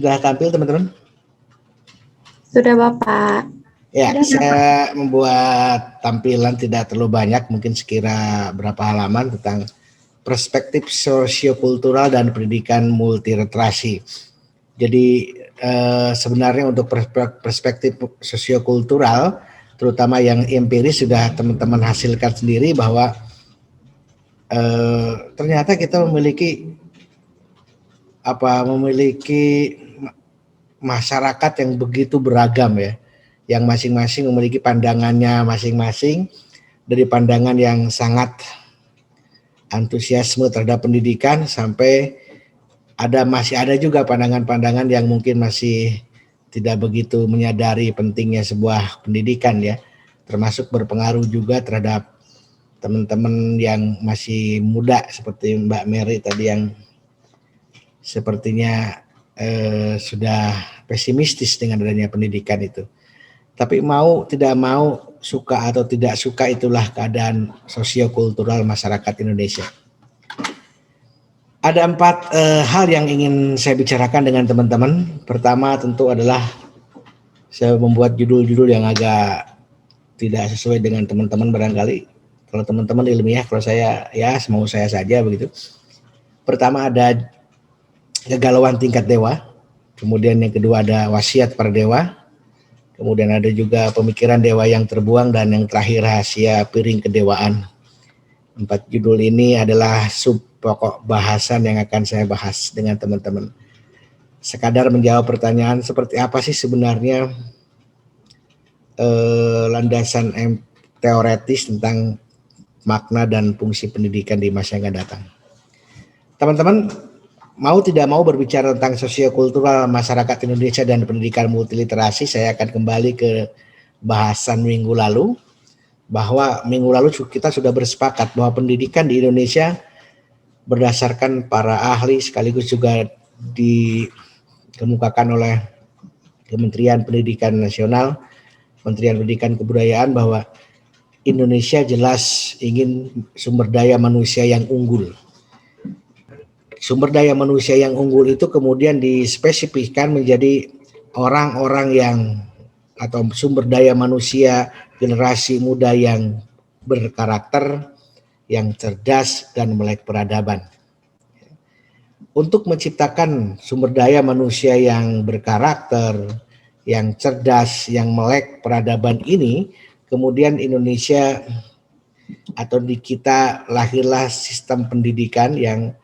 Sudah tampil teman-teman? Sudah Bapak. Ya, saya membuat tampilan tidak terlalu banyak, mungkin sekira berapa halaman tentang perspektif sosiokultural dan pendidikan multiliterasi. Jadi sebenarnya untuk perspektif sosiokultural, terutama yang empiris sudah teman-teman hasilkan sendiri bahwa ternyata kita memiliki masyarakat yang begitu beragam ya, yang masing-masing memiliki pandangannya masing-masing, dari pandangan yang sangat antusiasme terhadap pendidikan sampai masih ada juga pandangan-pandangan yang mungkin masih tidak begitu menyadari pentingnya sebuah pendidikan ya, termasuk berpengaruh juga terhadap teman-teman yang masih muda seperti Mbak Mary tadi yang sepertinya sudah pesimistis dengan adanya pendidikan itu. Tapi mau tidak mau, suka atau tidak suka, itulah keadaan sosiokultural masyarakat Indonesia. Ada 4 hal yang ingin saya bicarakan dengan teman-teman. Pertama tentu adalah saya membuat judul-judul yang agak tidak sesuai dengan teman-teman barangkali. Kalau teman-teman ilmiah, kalau saya ya semau saya saja begitu. Pertama ada kegalauan tingkat dewa, kemudian yang kedua ada wasiat para dewa, kemudian ada juga pemikiran dewa yang terbuang, dan yang terakhir rahasia piring kedewaan. 4 judul ini adalah sub pokok bahasan yang akan saya bahas dengan teman-teman. Sekadar menjawab pertanyaan seperti apa sih sebenarnya landasan teoretis tentang makna dan fungsi pendidikan di masa yang akan datang. Teman-teman, mau tidak mau berbicara tentang sosiokultural masyarakat Indonesia dan pendidikan multiliterasi, saya akan kembali ke bahasan minggu lalu, bahwa minggu lalu kita sudah bersepakat bahwa pendidikan di Indonesia berdasarkan para ahli sekaligus juga dikemukakan oleh Kementerian Pendidikan Nasional, Kementerian Pendidikan Kebudayaan, bahwa Indonesia jelas ingin sumber daya manusia yang unggul. Sumber daya manusia yang unggul itu kemudian dispesifikkan menjadi orang-orang yang atau sumber daya manusia generasi muda yang berkarakter, yang cerdas dan melek peradaban. Untuk menciptakan sumber daya manusia yang berkarakter, yang cerdas, yang melek peradaban ini, kemudian Indonesia atau di kita lahirlah sistem pendidikan yang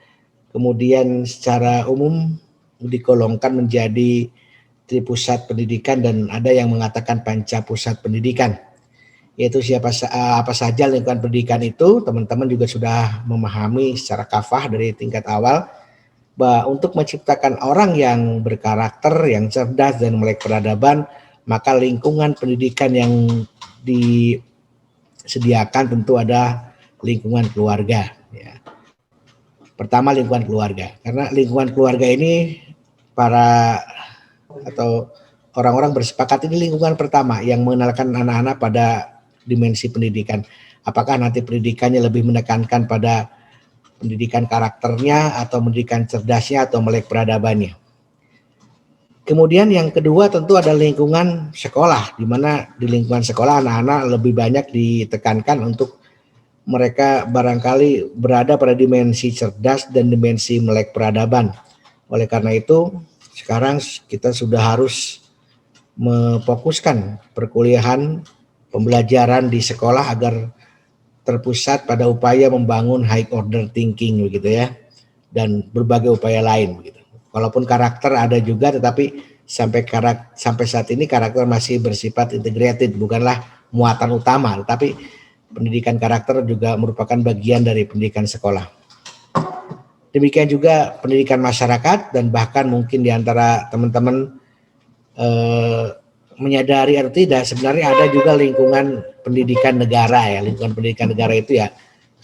kemudian secara umum digolongkan menjadi tripusat pendidikan, dan ada yang mengatakan panca pusat pendidikan, yaitu apa saja lingkungan pendidikan itu. Teman-teman juga sudah memahami secara kafah dari tingkat awal bahwa untuk menciptakan orang yang berkarakter, yang cerdas dan melek peradaban, maka lingkungan pendidikan yang disediakan tentu ada lingkungan keluarga ya. Pertama lingkungan keluarga, karena lingkungan keluarga ini orang-orang bersepakat ini lingkungan pertama yang mengenalkan anak-anak pada dimensi pendidikan. Apakah nanti pendidikannya lebih menekankan pada pendidikan karakternya atau pendidikan cerdasnya atau melek peradabannya. Kemudian yang kedua tentu ada lingkungan sekolah, di mana di lingkungan sekolah anak-anak lebih banyak ditekankan untuk mereka barangkali berada pada dimensi cerdas dan dimensi melek peradaban. Oleh karena itu, sekarang kita sudah harus memfokuskan perkuliahan, pembelajaran di sekolah agar terpusat pada upaya membangun high order thinking begitu ya, dan berbagai upaya lain begitu. Walaupun karakter ada juga, tetapi sampai saat ini karakter masih bersifat integrated, bukanlah muatan utama, tetapi pendidikan karakter juga merupakan bagian dari pendidikan sekolah. Demikian juga pendidikan masyarakat, dan bahkan mungkin di antara teman-teman menyadari atau tidak, sebenarnya ada juga lingkungan pendidikan negara ya. Lingkungan pendidikan negara itu ya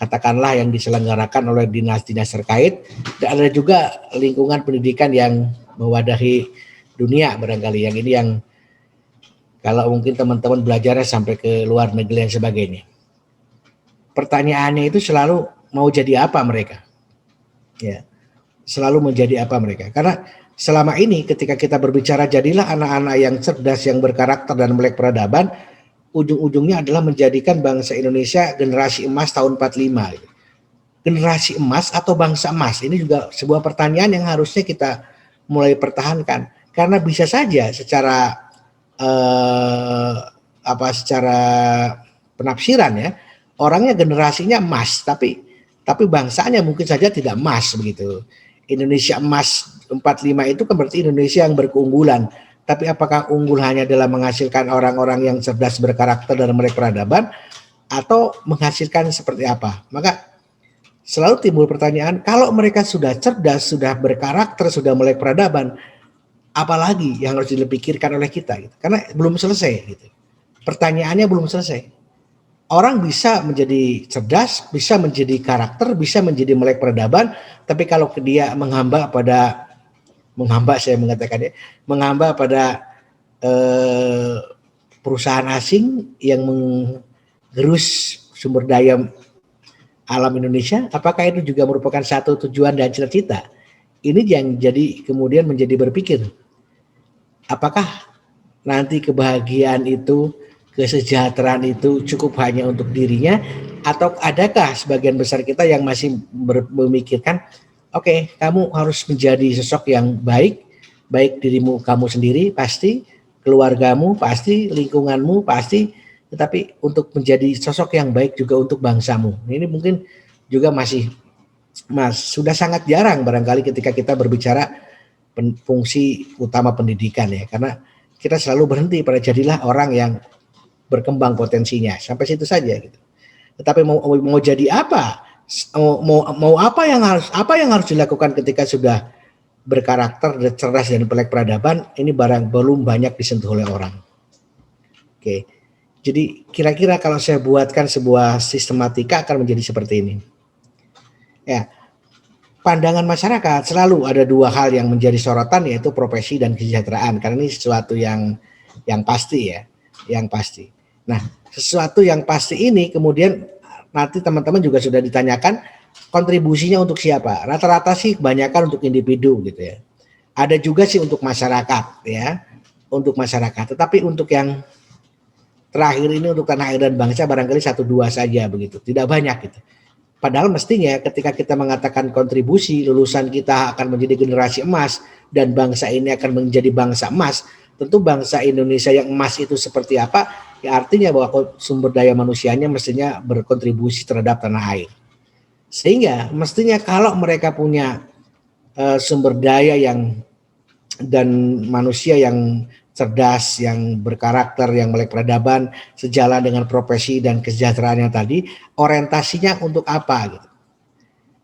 katakanlah yang diselenggarakan oleh dinas-dinas terkait, dan ada juga lingkungan pendidikan yang mewadahi dunia barangkali, yang ini yang kalau mungkin teman-teman belajarnya sampai ke luar negeri dan sebagainya. Pertanyaannya itu selalu mau jadi apa mereka? Ya, selalu menjadi apa mereka? Karena selama ini ketika kita berbicara jadilah anak-anak yang cerdas, yang berkarakter dan melek peradaban, ujung-ujungnya adalah menjadikan bangsa Indonesia generasi emas tahun 45. Generasi emas atau bangsa emas, ini juga sebuah pertanyaan yang harusnya kita mulai pertahankan, karena bisa saja secara secara penafsiran ya, orangnya generasinya emas, tapi bangsanya mungkin saja tidak emas begitu. Indonesia emas 45 itu kan berarti Indonesia yang berkeunggulan. Tapi apakah unggul hanya dalam menghasilkan orang-orang yang cerdas, berkarakter dan melek peradaban, atau menghasilkan seperti apa? Maka selalu timbul pertanyaan, kalau mereka sudah cerdas, sudah berkarakter, sudah melek peradaban, apalagi yang harus dipikirkan oleh kita? Gitu. Karena belum selesai. Gitu. Pertanyaannya belum selesai. Orang bisa menjadi cerdas, bisa menjadi karakter, bisa menjadi melek peradaban, tapi kalau dia menghamba pada perusahaan asing yang menggerus sumber daya alam Indonesia, apakah itu juga merupakan satu tujuan dan cita-cita? Ini yang jadi kemudian menjadi berpikir, apakah nanti kebahagiaan itu, kesejahteraan itu cukup hanya untuk dirinya, atau adakah sebagian besar kita yang masih memikirkan, oke, kamu harus menjadi sosok yang baik dirimu kamu sendiri pasti, keluargamu pasti, lingkunganmu pasti, tetapi untuk menjadi sosok yang baik juga untuk bangsamu. Ini mungkin juga sudah sangat jarang barangkali ketika kita berbicara fungsi utama pendidikan ya, karena kita selalu berhenti pada jadilah orang yang berkembang potensinya, sampai situ saja gitu. Tetapi mau jadi apa? Mau apa yang harus dilakukan ketika sudah berkarakter, cerdas dan melek peradaban, ini belum banyak disentuh oleh orang. Oke. Jadi kira-kira kalau saya buatkan sebuah sistematika akan menjadi seperti ini. Ya. Pandangan masyarakat selalu ada dua hal yang menjadi sorotan, yaitu profesi dan kesejahteraan, karena ini sesuatu yang pasti ya, yang pasti. Nah, sesuatu yang pasti ini kemudian nanti teman-teman juga sudah ditanyakan kontribusinya untuk siapa. Rata-rata sih kebanyakan untuk individu gitu ya. Ada juga sih untuk masyarakat ya, untuk masyarakat. Tetapi untuk yang terakhir ini untuk tanah air dan bangsa barangkali 1-2 saja begitu, tidak banyak gitu. Padahal mestinya ketika kita mengatakan kontribusi, lulusan kita akan menjadi generasi emas dan bangsa ini akan menjadi bangsa emas, tentu bangsa Indonesia yang emas itu seperti apa? Ya artinya bahwa sumber daya manusianya mestinya berkontribusi terhadap tanah air. Sehingga mestinya kalau mereka punya sumber daya dan manusia yang cerdas, yang berkarakter, yang melek peradaban, sejalan dengan profesi dan kesejahteraan yang tadi, orientasinya untuk apa gitu.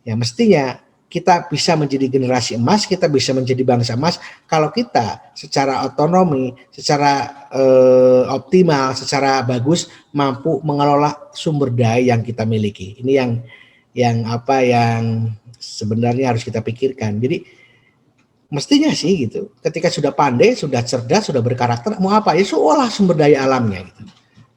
Ya mestinya kita bisa menjadi generasi emas, kita bisa menjadi bangsa emas kalau kita secara otonomi, secara optimal, secara bagus mampu mengelola sumber daya yang kita miliki. Ini yang sebenarnya harus kita pikirkan. Jadi mestinya sih gitu. Ketika sudah pandai, sudah cerdas, sudah berkarakter, mau apa? Ya olah sumber daya alamnya gitu.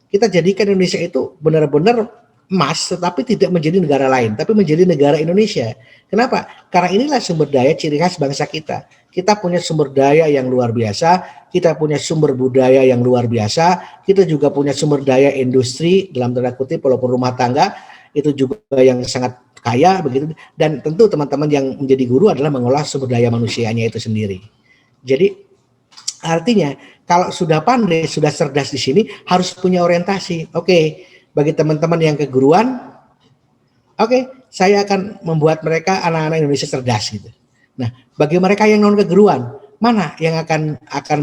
Kita jadikan Indonesia itu benar-benar emas, tetapi tidak menjadi negara lain, tapi menjadi negara Indonesia. Kenapa? Karena inilah sumber daya ciri khas bangsa kita. Kita punya sumber daya yang luar biasa, kita punya sumber budaya yang luar biasa, kita juga punya sumber daya industri dalam tanda kutip walaupun rumah tangga itu juga yang sangat kaya begitu, dan tentu teman-teman yang menjadi guru adalah mengolah sumber daya manusianya itu sendiri. Jadi artinya kalau sudah pandai, sudah cerdas di sini harus punya orientasi. Oke, bagi teman-teman yang keguruan, oke, saya akan membuat mereka anak-anak Indonesia cerdas gitu. Nah, bagi mereka yang non keguruan, mana yang akan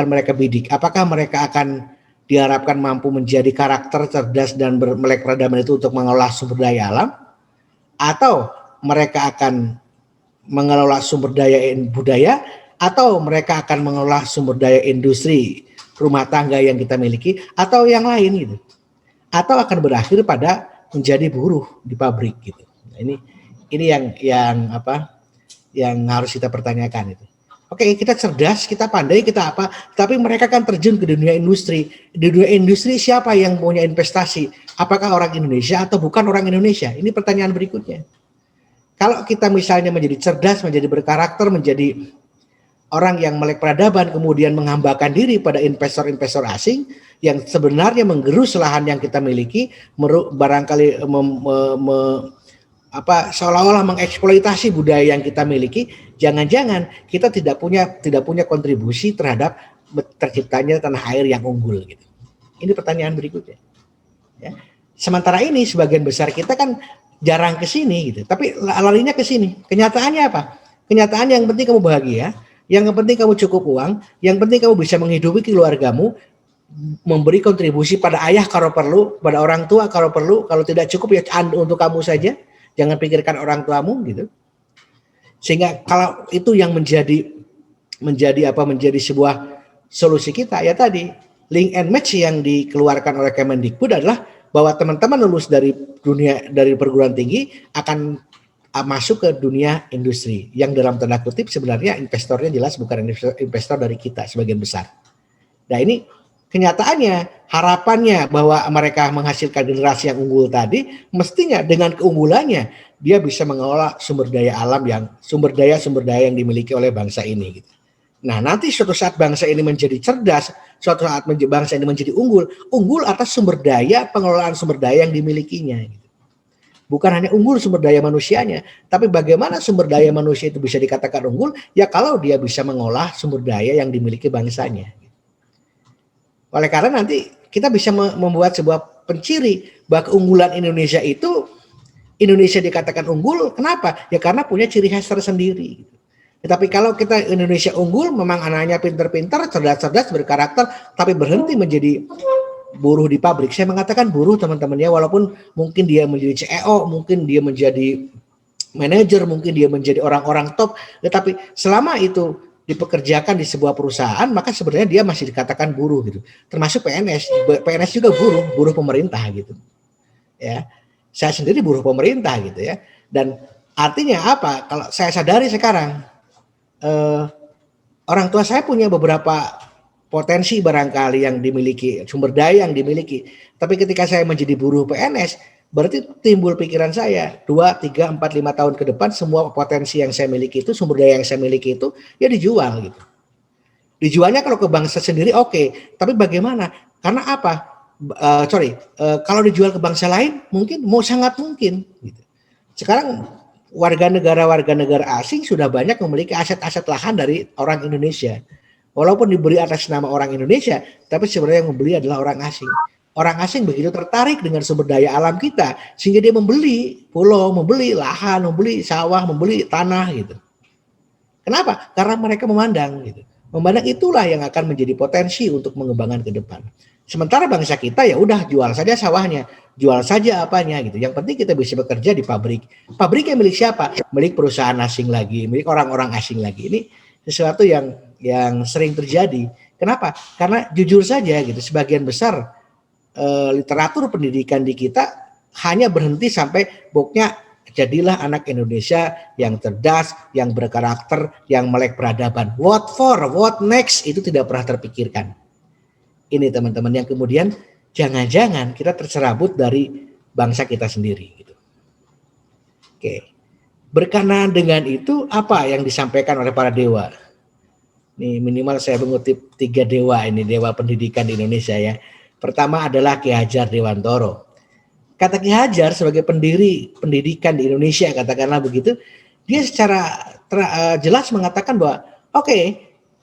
mereka bidik? Apakah mereka akan diharapkan mampu menjadi karakter cerdas dan melek peradaban itu untuk mengolah sumber daya alam? Atau mereka akan mengelola sumber daya budaya, atau mereka akan mengelola sumber daya industri rumah tangga yang kita miliki, atau yang lain gitu, atau akan berakhir pada menjadi buruh di pabrik gitu. Nah, ini yang harus kita pertanyakan itu. Oke, kita cerdas, kita pandai, kita apa, tapi mereka kan terjun ke dunia industri. Di dunia industri siapa yang punya investasi? Apakah orang Indonesia atau bukan orang Indonesia? Ini pertanyaan berikutnya. Kalau kita misalnya menjadi cerdas, menjadi berkarakter, menjadi orang yang melek peradaban kemudian menghambakan diri pada investor-investor asing yang sebenarnya menggerus lahan yang kita miliki, barangkali seolah-olah mengeksploitasi budaya yang kita miliki. Jangan-jangan kita tidak punya kontribusi terhadap terciptanya tanah air yang unggul gitu. Ini pertanyaan berikutnya. Ya. Sementara ini sebagian besar kita kan jarang ke sini gitu, tapi larinya ke sini. Kenyataannya apa? Kenyataannya yang penting kamu bahagia, yang penting kamu cukup uang, yang penting kamu bisa menghidupi keluargamu, memberi kontribusi pada ayah kalau perlu, pada orang tua kalau perlu, kalau tidak cukup ya untuk kamu saja, jangan pikirkan orang tuamu gitu. Sehingga kalau itu yang menjadi sebuah solusi kita, ya tadi link and match yang dikeluarkan oleh Kemendikbud adalah bahwa teman-teman lulus dari perguruan tinggi akan masuk ke dunia industri yang dalam tanda kutip sebenarnya investornya jelas bukan investor dari kita sebagian besar. Nah ini kenyataannya, harapannya bahwa mereka menghasilkan generasi yang unggul tadi, mestinya dengan keunggulannya dia bisa mengelola sumber daya alam sumber daya yang dimiliki oleh bangsa ini gitu. Nah, nanti suatu saat bangsa ini menjadi cerdas, suatu saat bangsa ini menjadi unggul atas sumber daya, pengelolaan sumber daya yang dimilikinya gitu. Bukan hanya unggul sumber daya manusianya, tapi bagaimana sumber daya manusia itu bisa dikatakan unggul ya kalau dia bisa mengolah sumber daya yang dimiliki bangsanya. Oleh karena nanti kita bisa membuat sebuah penciri bahwa keunggulan Indonesia itu, Indonesia dikatakan unggul, kenapa? Ya karena punya ciri khas tersendiri. Tetapi kalau kita Indonesia unggul, memang anaknya pintar-pintar, cerdas-cerdas, berkarakter, tapi berhenti menjadi buruh di pabrik. Saya mengatakan buruh teman-teman ya, walaupun mungkin dia menjadi CEO, mungkin dia menjadi manajer, mungkin dia menjadi orang-orang top, tetapi selama itu dipekerjakan di sebuah perusahaan, maka sebenarnya dia masih dikatakan buruh gitu. Termasuk PNS, PNS juga buruh pemerintah gitu. Ya, saya sendiri buruh pemerintah gitu ya. Dan artinya apa? Kalau saya sadari sekarang, orang tua saya punya beberapa potensi barangkali yang dimiliki, sumber daya yang dimiliki. Tapi ketika saya menjadi buruh PNS, berarti timbul pikiran saya 2, 3, 4, 5 tahun ke depan semua potensi yang saya miliki itu, sumber daya yang saya miliki itu ya dijual gitu. Dijualnya kalau ke bangsa sendiri oke, tapi bagaimana? Karena apa? Kalau dijual ke bangsa lain mungkin sangat mungkin gitu. Sekarang warga negara asing sudah banyak memiliki aset-aset lahan dari orang Indonesia. Walaupun diberi atas nama orang Indonesia, tapi sebenarnya yang membeli adalah orang asing. Orang asing begitu tertarik dengan sumber daya alam kita, sehingga dia membeli pulau, membeli lahan, membeli sawah, membeli tanah gitu. Kenapa? Karena mereka memandang gitu. Memandang itulah yang akan menjadi potensi untuk mengembangkan ke depan. Sementara bangsa kita ya udah jual saja sawahnya, jual saja apanya gitu. Yang penting kita bisa bekerja di pabrik. Pabriknya milik siapa? Milik perusahaan asing lagi, milik orang-orang asing lagi. Ini sesuatu yang sering terjadi. Kenapa? Karena jujur saja gitu, sebagian besar literatur pendidikan di kita hanya berhenti sampai pokoknya jadilah anak Indonesia yang cerdas, yang berkarakter, yang melek peradaban. What for? What next? Itu tidak pernah terpikirkan. Ini teman-teman yang kemudian jangan-jangan kita tercerabut dari bangsa kita sendiri gitu. Oke. Berkenaan dengan itu apa yang disampaikan oleh para dewa? Nih minimal saya mengutip 3 dewa ini, dewa pendidikan di Indonesia ya. Pertama adalah Ki Hajar Dewantoro. Kata Ki Hajar sebagai pendiri pendidikan di Indonesia, katakanlah begitu, dia secara jelas mengatakan bahwa oke,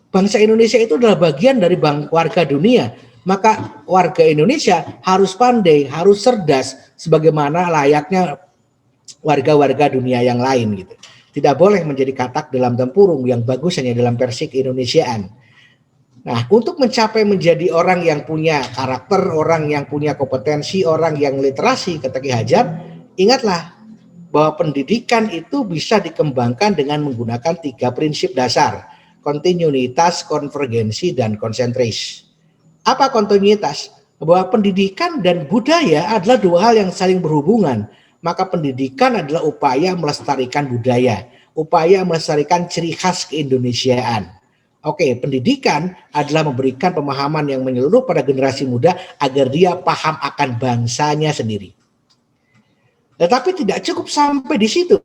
bangsa Indonesia itu adalah bagian dari warga dunia. Maka warga Indonesia harus pandai, harus cerdas sebagaimana layaknya warga-warga dunia yang lain gitu. Tidak boleh menjadi katak dalam tempurung, yang bagus hanya dalam versi keindonesiaan. Nah, untuk mencapai menjadi orang yang punya karakter, orang yang punya kompetensi, orang yang literasi, kata Ki Hajar, ingatlah bahwa pendidikan itu bisa dikembangkan dengan menggunakan 3 prinsip dasar: kontinuitas, konvergensi, dan konsentrasi. Apa kontinuitas? Bahwa pendidikan dan budaya adalah 2 hal yang saling berhubungan. Maka pendidikan adalah upaya melestarikan budaya, upaya melestarikan ciri khas keindonesiaan. Oke, pendidikan adalah memberikan pemahaman yang menyeluruh pada generasi muda agar dia paham akan bangsanya sendiri. Tetapi tidak cukup sampai di situ.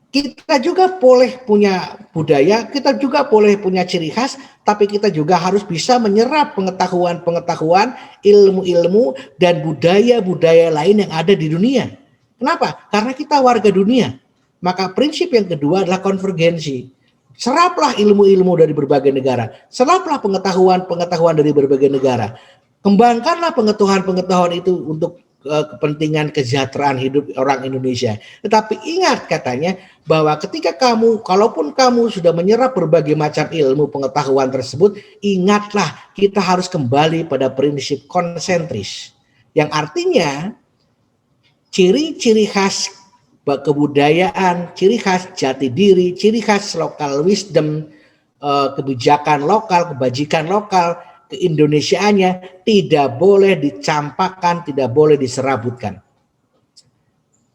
Kita juga boleh punya budaya, kita juga boleh punya ciri khas, tapi kita juga harus bisa menyerap pengetahuan-pengetahuan, ilmu-ilmu, dan budaya-budaya lain yang ada di dunia. Kenapa? Karena kita warga dunia. Maka prinsip yang kedua adalah konvergensi. Seraplah ilmu-ilmu dari berbagai negara, seraplah pengetahuan-pengetahuan dari berbagai negara. Kembangkanlah pengetahuan-pengetahuan itu untuk kepentingan kesejahteraan hidup orang Indonesia. Tetapi ingat katanya bahwa ketika kalaupun kamu sudah menyerap berbagai macam ilmu pengetahuan tersebut, ingatlah kita harus kembali pada prinsip konsentris. Yang artinya ciri-ciri khas kebudayaan, ciri khas jati diri, ciri khas local wisdom, kebijakan lokal, kebajikan lokal, keindonesiaannya tidak boleh dicampakkan, tidak boleh diserabutkan.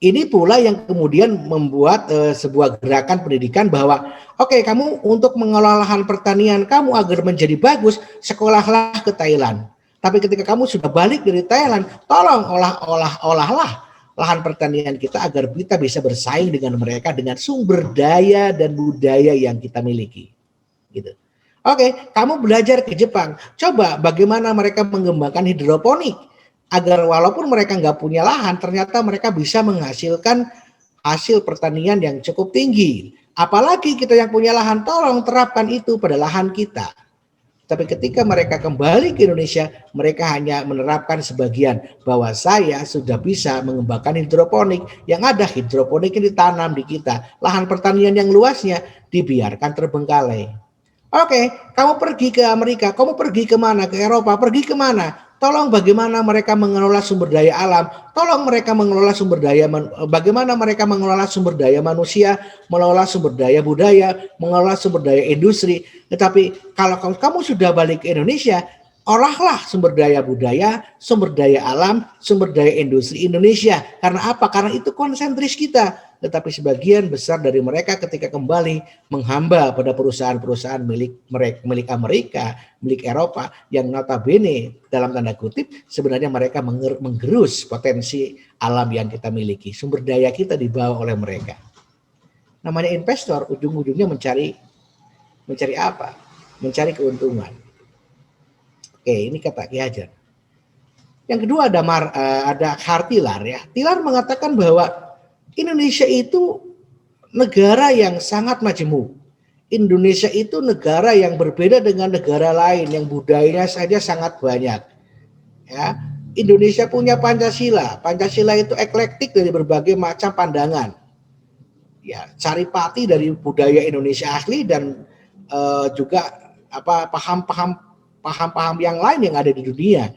Ini pula yang kemudian membuat sebuah gerakan pendidikan bahwa oke, kamu untuk mengelola lahan pertanian kamu agar menjadi bagus, sekolahlah ke Thailand. Tapi ketika kamu sudah balik dari Thailand, tolong olahlah lahan pertanian kita agar kita bisa bersaing dengan mereka dengan sumber daya dan budaya yang kita miliki. Gitu. Oke, kamu belajar ke Jepang. Coba bagaimana mereka mengembangkan hidroponik agar walaupun mereka nggak punya lahan, ternyata mereka bisa menghasilkan hasil pertanian yang cukup tinggi. Apalagi kita yang punya lahan, tolong terapkan itu pada lahan kita. Tapi ketika mereka kembali ke Indonesia, mereka hanya menerapkan sebagian bahwa saya sudah bisa mengembangkan hidroponik. Yang ada hidroponik yang ditanam di kita. Lahan pertanian yang luasnya dibiarkan terbengkalai. Oke, kamu pergi ke Amerika, kamu pergi kemana? Ke Eropa, pergi kemana? Tolong bagaimana mereka mengelola sumber daya alam, tolong mereka mengelola sumber daya, bagaimana mereka mengelola sumber daya manusia, mengelola sumber daya budaya, mengelola sumber daya industri. Tetapi kalau kamu sudah balik ke Indonesia, olahlah sumber daya budaya, sumber daya alam, sumber daya industri Indonesia. Karena apa? Karena itu konsentris kita. Tetapi sebagian besar dari mereka ketika kembali menghamba pada perusahaan-perusahaan milik Amerika, milik Eropa, yang notabene dalam tanda kutip sebenarnya mereka menggerus potensi alam yang kita miliki. Sumber daya kita dibawa oleh mereka. Namanya investor, ujung-ujungnya mencari apa? Mencari keuntungan. Oke, ini kata Ki Hajar. Yang kedua ada Hartilar ya. Tilar mengatakan bahwa Indonesia itu negara yang sangat majemuk. Indonesia itu negara yang berbeda dengan negara lain yang budayanya saja sangat banyak. Ya, Indonesia punya Pancasila. Pancasila itu eklektik dari berbagai macam pandangan. Ya, saripati dari budaya Indonesia asli dan juga paham-paham yang lain yang ada di dunia.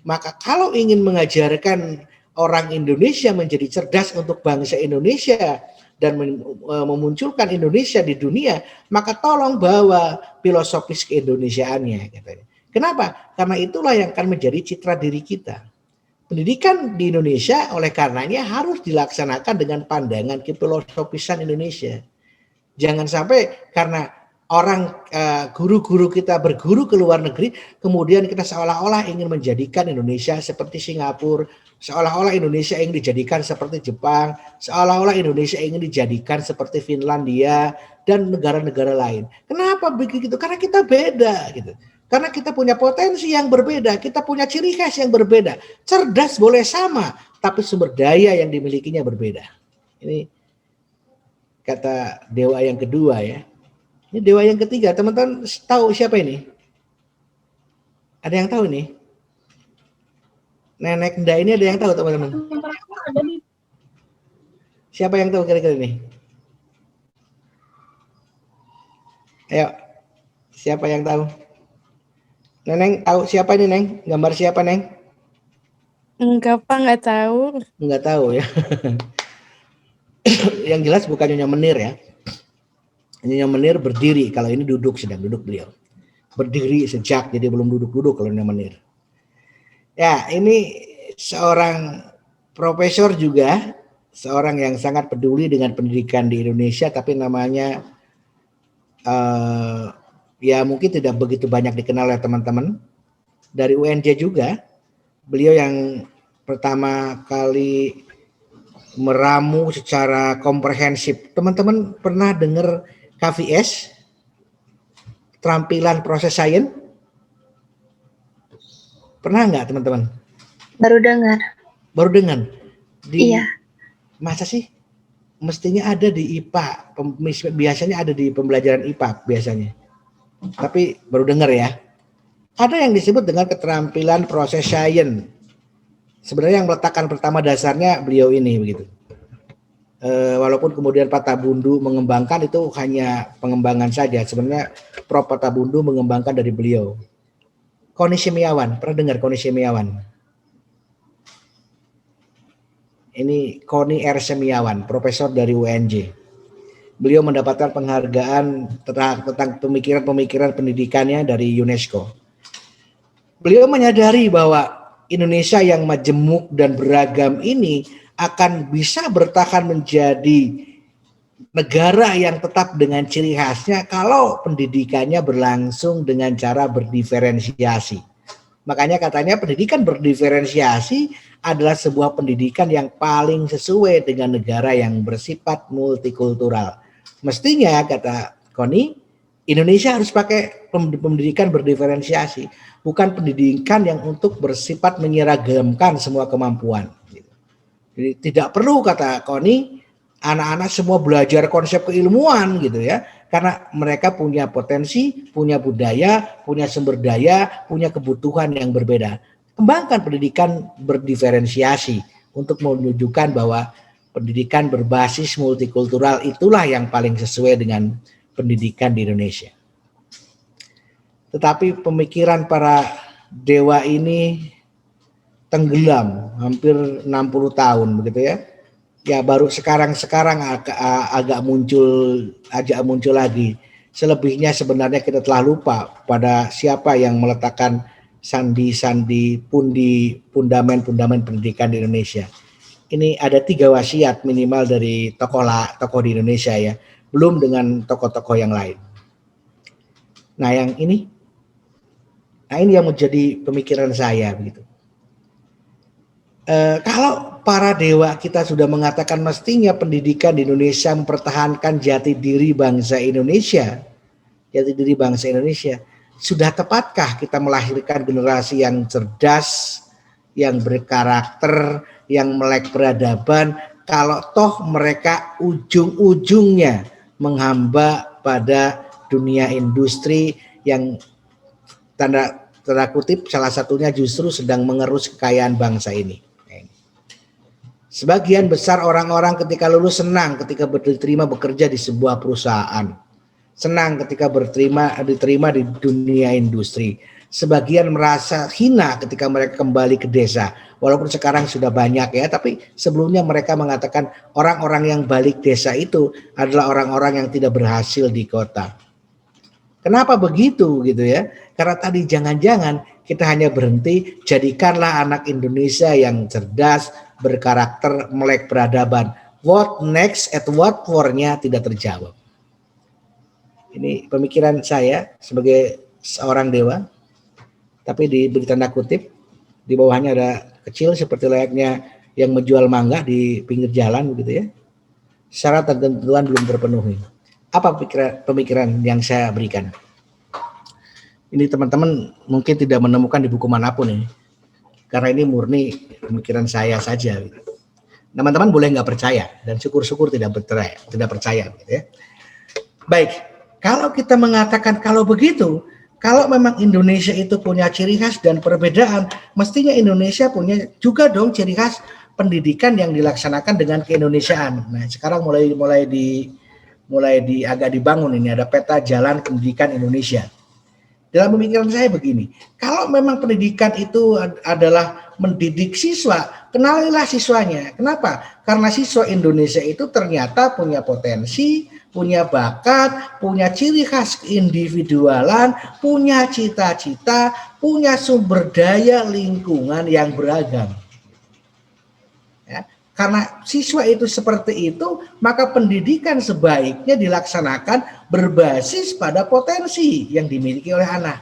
Maka kalau ingin mengajarkan orang Indonesia menjadi cerdas untuk bangsa Indonesia dan memunculkan Indonesia di dunia, maka tolong bawa filosofis keindonesiaannya. Kenapa? Karena itulah yang akan menjadi citra diri kita. Pendidikan di Indonesia oleh karenanya harus dilaksanakan dengan pandangan kefilosofisan Indonesia. Jangan sampai karena guru-guru kita berguru ke luar negeri, kemudian kita seolah-olah ingin menjadikan Indonesia seperti Singapura, seolah-olah Indonesia ingin dijadikan seperti Jepang, seolah-olah Indonesia ingin dijadikan seperti Finlandia dan negara-negara lain. Kenapa begitu? Karena kita beda gitu. Karena kita punya potensi yang berbeda, kita punya ciri khas yang berbeda. Cerdas boleh sama, tapi sumber daya yang dimilikinya berbeda. Ini kata dewa yang kedua ya. Ini dewa yang ketiga, teman-teman tahu siapa ini? Ada yang tahu nih? Nenek Nda ini ada yang tahu teman-teman? Siapa yang tahu kira-kira ini? Ayo, siapa yang tahu? Neneng tahu siapa ini Neng? Gambar siapa Neng? Enggak Pak, nggak tahu. Enggak tahu ya. Yang jelas bukan Nyonya Menir ya. Nyonya Menir berdiri, kalau ini sedang duduk beliau. Berdiri sejak, jadi belum duduk-duduk kalau Nyonya Menir. Ya, ini seorang profesor juga, seorang yang sangat peduli dengan pendidikan di Indonesia, tapi namanya ya mungkin tidak begitu banyak dikenal oleh teman-teman. Dari UNJ juga, beliau yang pertama kali meramu secara komprehensif. Teman-teman pernah dengar KVS, keterampilan proses sains? Pernah nggak teman-teman? Baru dengar. Baru dengar? Iya. Masa sih? Mestinya ada di IPA, biasanya ada di pembelajaran IPA biasanya. Tapi baru dengar ya. Ada yang disebut dengan keterampilan proses sains. Sebenarnya yang meletakkan pertama dasarnya beliau ini begitu. Walaupun kemudian Pak Tabundu mengembangkan, itu hanya pengembangan saja. Sebenarnya Prof. Pak Tabundu mengembangkan dari beliau. Koni Semiawan, pernah dengar Koni Semiawan? Ini Koni R. Semiawan, profesor dari UNJ. Beliau mendapatkan penghargaan tentang pemikiran-pemikiran pendidikannya dari UNESCO. Beliau menyadari bahwa Indonesia yang majemuk dan beragam ini akan bisa bertahan menjadi negara yang tetap dengan ciri khasnya kalau pendidikannya berlangsung dengan cara berdiferensiasi. Makanya katanya pendidikan berdiferensiasi adalah sebuah pendidikan yang paling sesuai dengan negara yang bersifat multikultural. Mestinya, kata Koni, Indonesia harus pakai pendidikan berdiferensiasi, bukan pendidikan yang untuk bersifat menyeragamkan semua kemampuan. Jadi tidak perlu, kata Koni, anak-anak semua belajar konsep keilmuan gitu ya, karena mereka punya potensi, punya budaya, punya sumber daya, punya kebutuhan yang berbeda. Kembangkan pendidikan berdiferensiasi untuk menunjukkan bahwa pendidikan berbasis multikultural itulah yang paling sesuai dengan pendidikan di Indonesia. Tetapi pemikiran para dewa ini tenggelam hampir 60 tahun begitu ya. Ya baru sekarang agak muncul lagi. Selebihnya sebenarnya kita telah lupa pada siapa yang meletakkan sandi-sandi fundament pendidikan di Indonesia. Ini ada 3 wasiat minimal dari tokoh di Indonesia ya, belum dengan tokoh-tokoh yang lain. Nah ini yang menjadi pemikiran saya begitu. Kalau para dewa kita sudah mengatakan mestinya pendidikan di Indonesia mempertahankan jati diri bangsa Indonesia, sudah tepatkah kita melahirkan generasi yang cerdas, yang berkarakter, yang melek peradaban, kalau toh mereka ujung-ujungnya menghamba pada dunia industri yang tanda kutip salah satunya justru sedang mengerus kekayaan bangsa ini. Sebagian besar orang-orang ketika lulus senang ketika diterima bekerja di sebuah perusahaan. Senang ketika diterima di dunia industri. Sebagian merasa hina ketika mereka kembali ke desa. Walaupun sekarang sudah banyak ya, tapi sebelumnya mereka mengatakan orang-orang yang balik desa itu adalah orang-orang yang tidak berhasil di kota. Kenapa begitu gitu ya? Karena tadi jangan-jangan kita hanya berhenti jadikanlah anak Indonesia yang cerdas, berkarakter, melek peradaban. What next at what for-nya tidak terjawab. Ini pemikiran saya sebagai seorang dewa. Tapi diberi tanda kutip, di bawahnya ada kecil seperti layaknya yang menjual mangga di pinggir jalan begitu ya. Syarat dan ketentuan belum terpenuhi. Apa pemikiran yang saya berikan? Ini teman-teman mungkin tidak menemukan di buku manapun ini. Karena ini murni pemikiran saya saja. Teman-teman boleh nggak percaya dan syukur-syukur tidak percaya gitu ya. Baik, kalau kita mengatakan kalau begitu, kalau memang Indonesia itu punya ciri khas dan perbedaan, mestinya Indonesia punya juga dong ciri khas pendidikan yang dilaksanakan dengan keindonesiaan. Nah, sekarang mulai agak dibangun ini, ada peta jalan pendidikan Indonesia. Dalam pemikiran saya begini, kalau memang pendidikan itu adalah mendidik siswa, kenalilah siswanya. Kenapa? Karena siswa Indonesia itu ternyata punya potensi, punya bakat, punya ciri khas keindividualan, punya cita-cita, punya sumber daya lingkungan yang beragam. Ya, karena siswa itu seperti itu, maka pendidikan sebaiknya dilaksanakan berbasis pada potensi yang dimiliki oleh anak.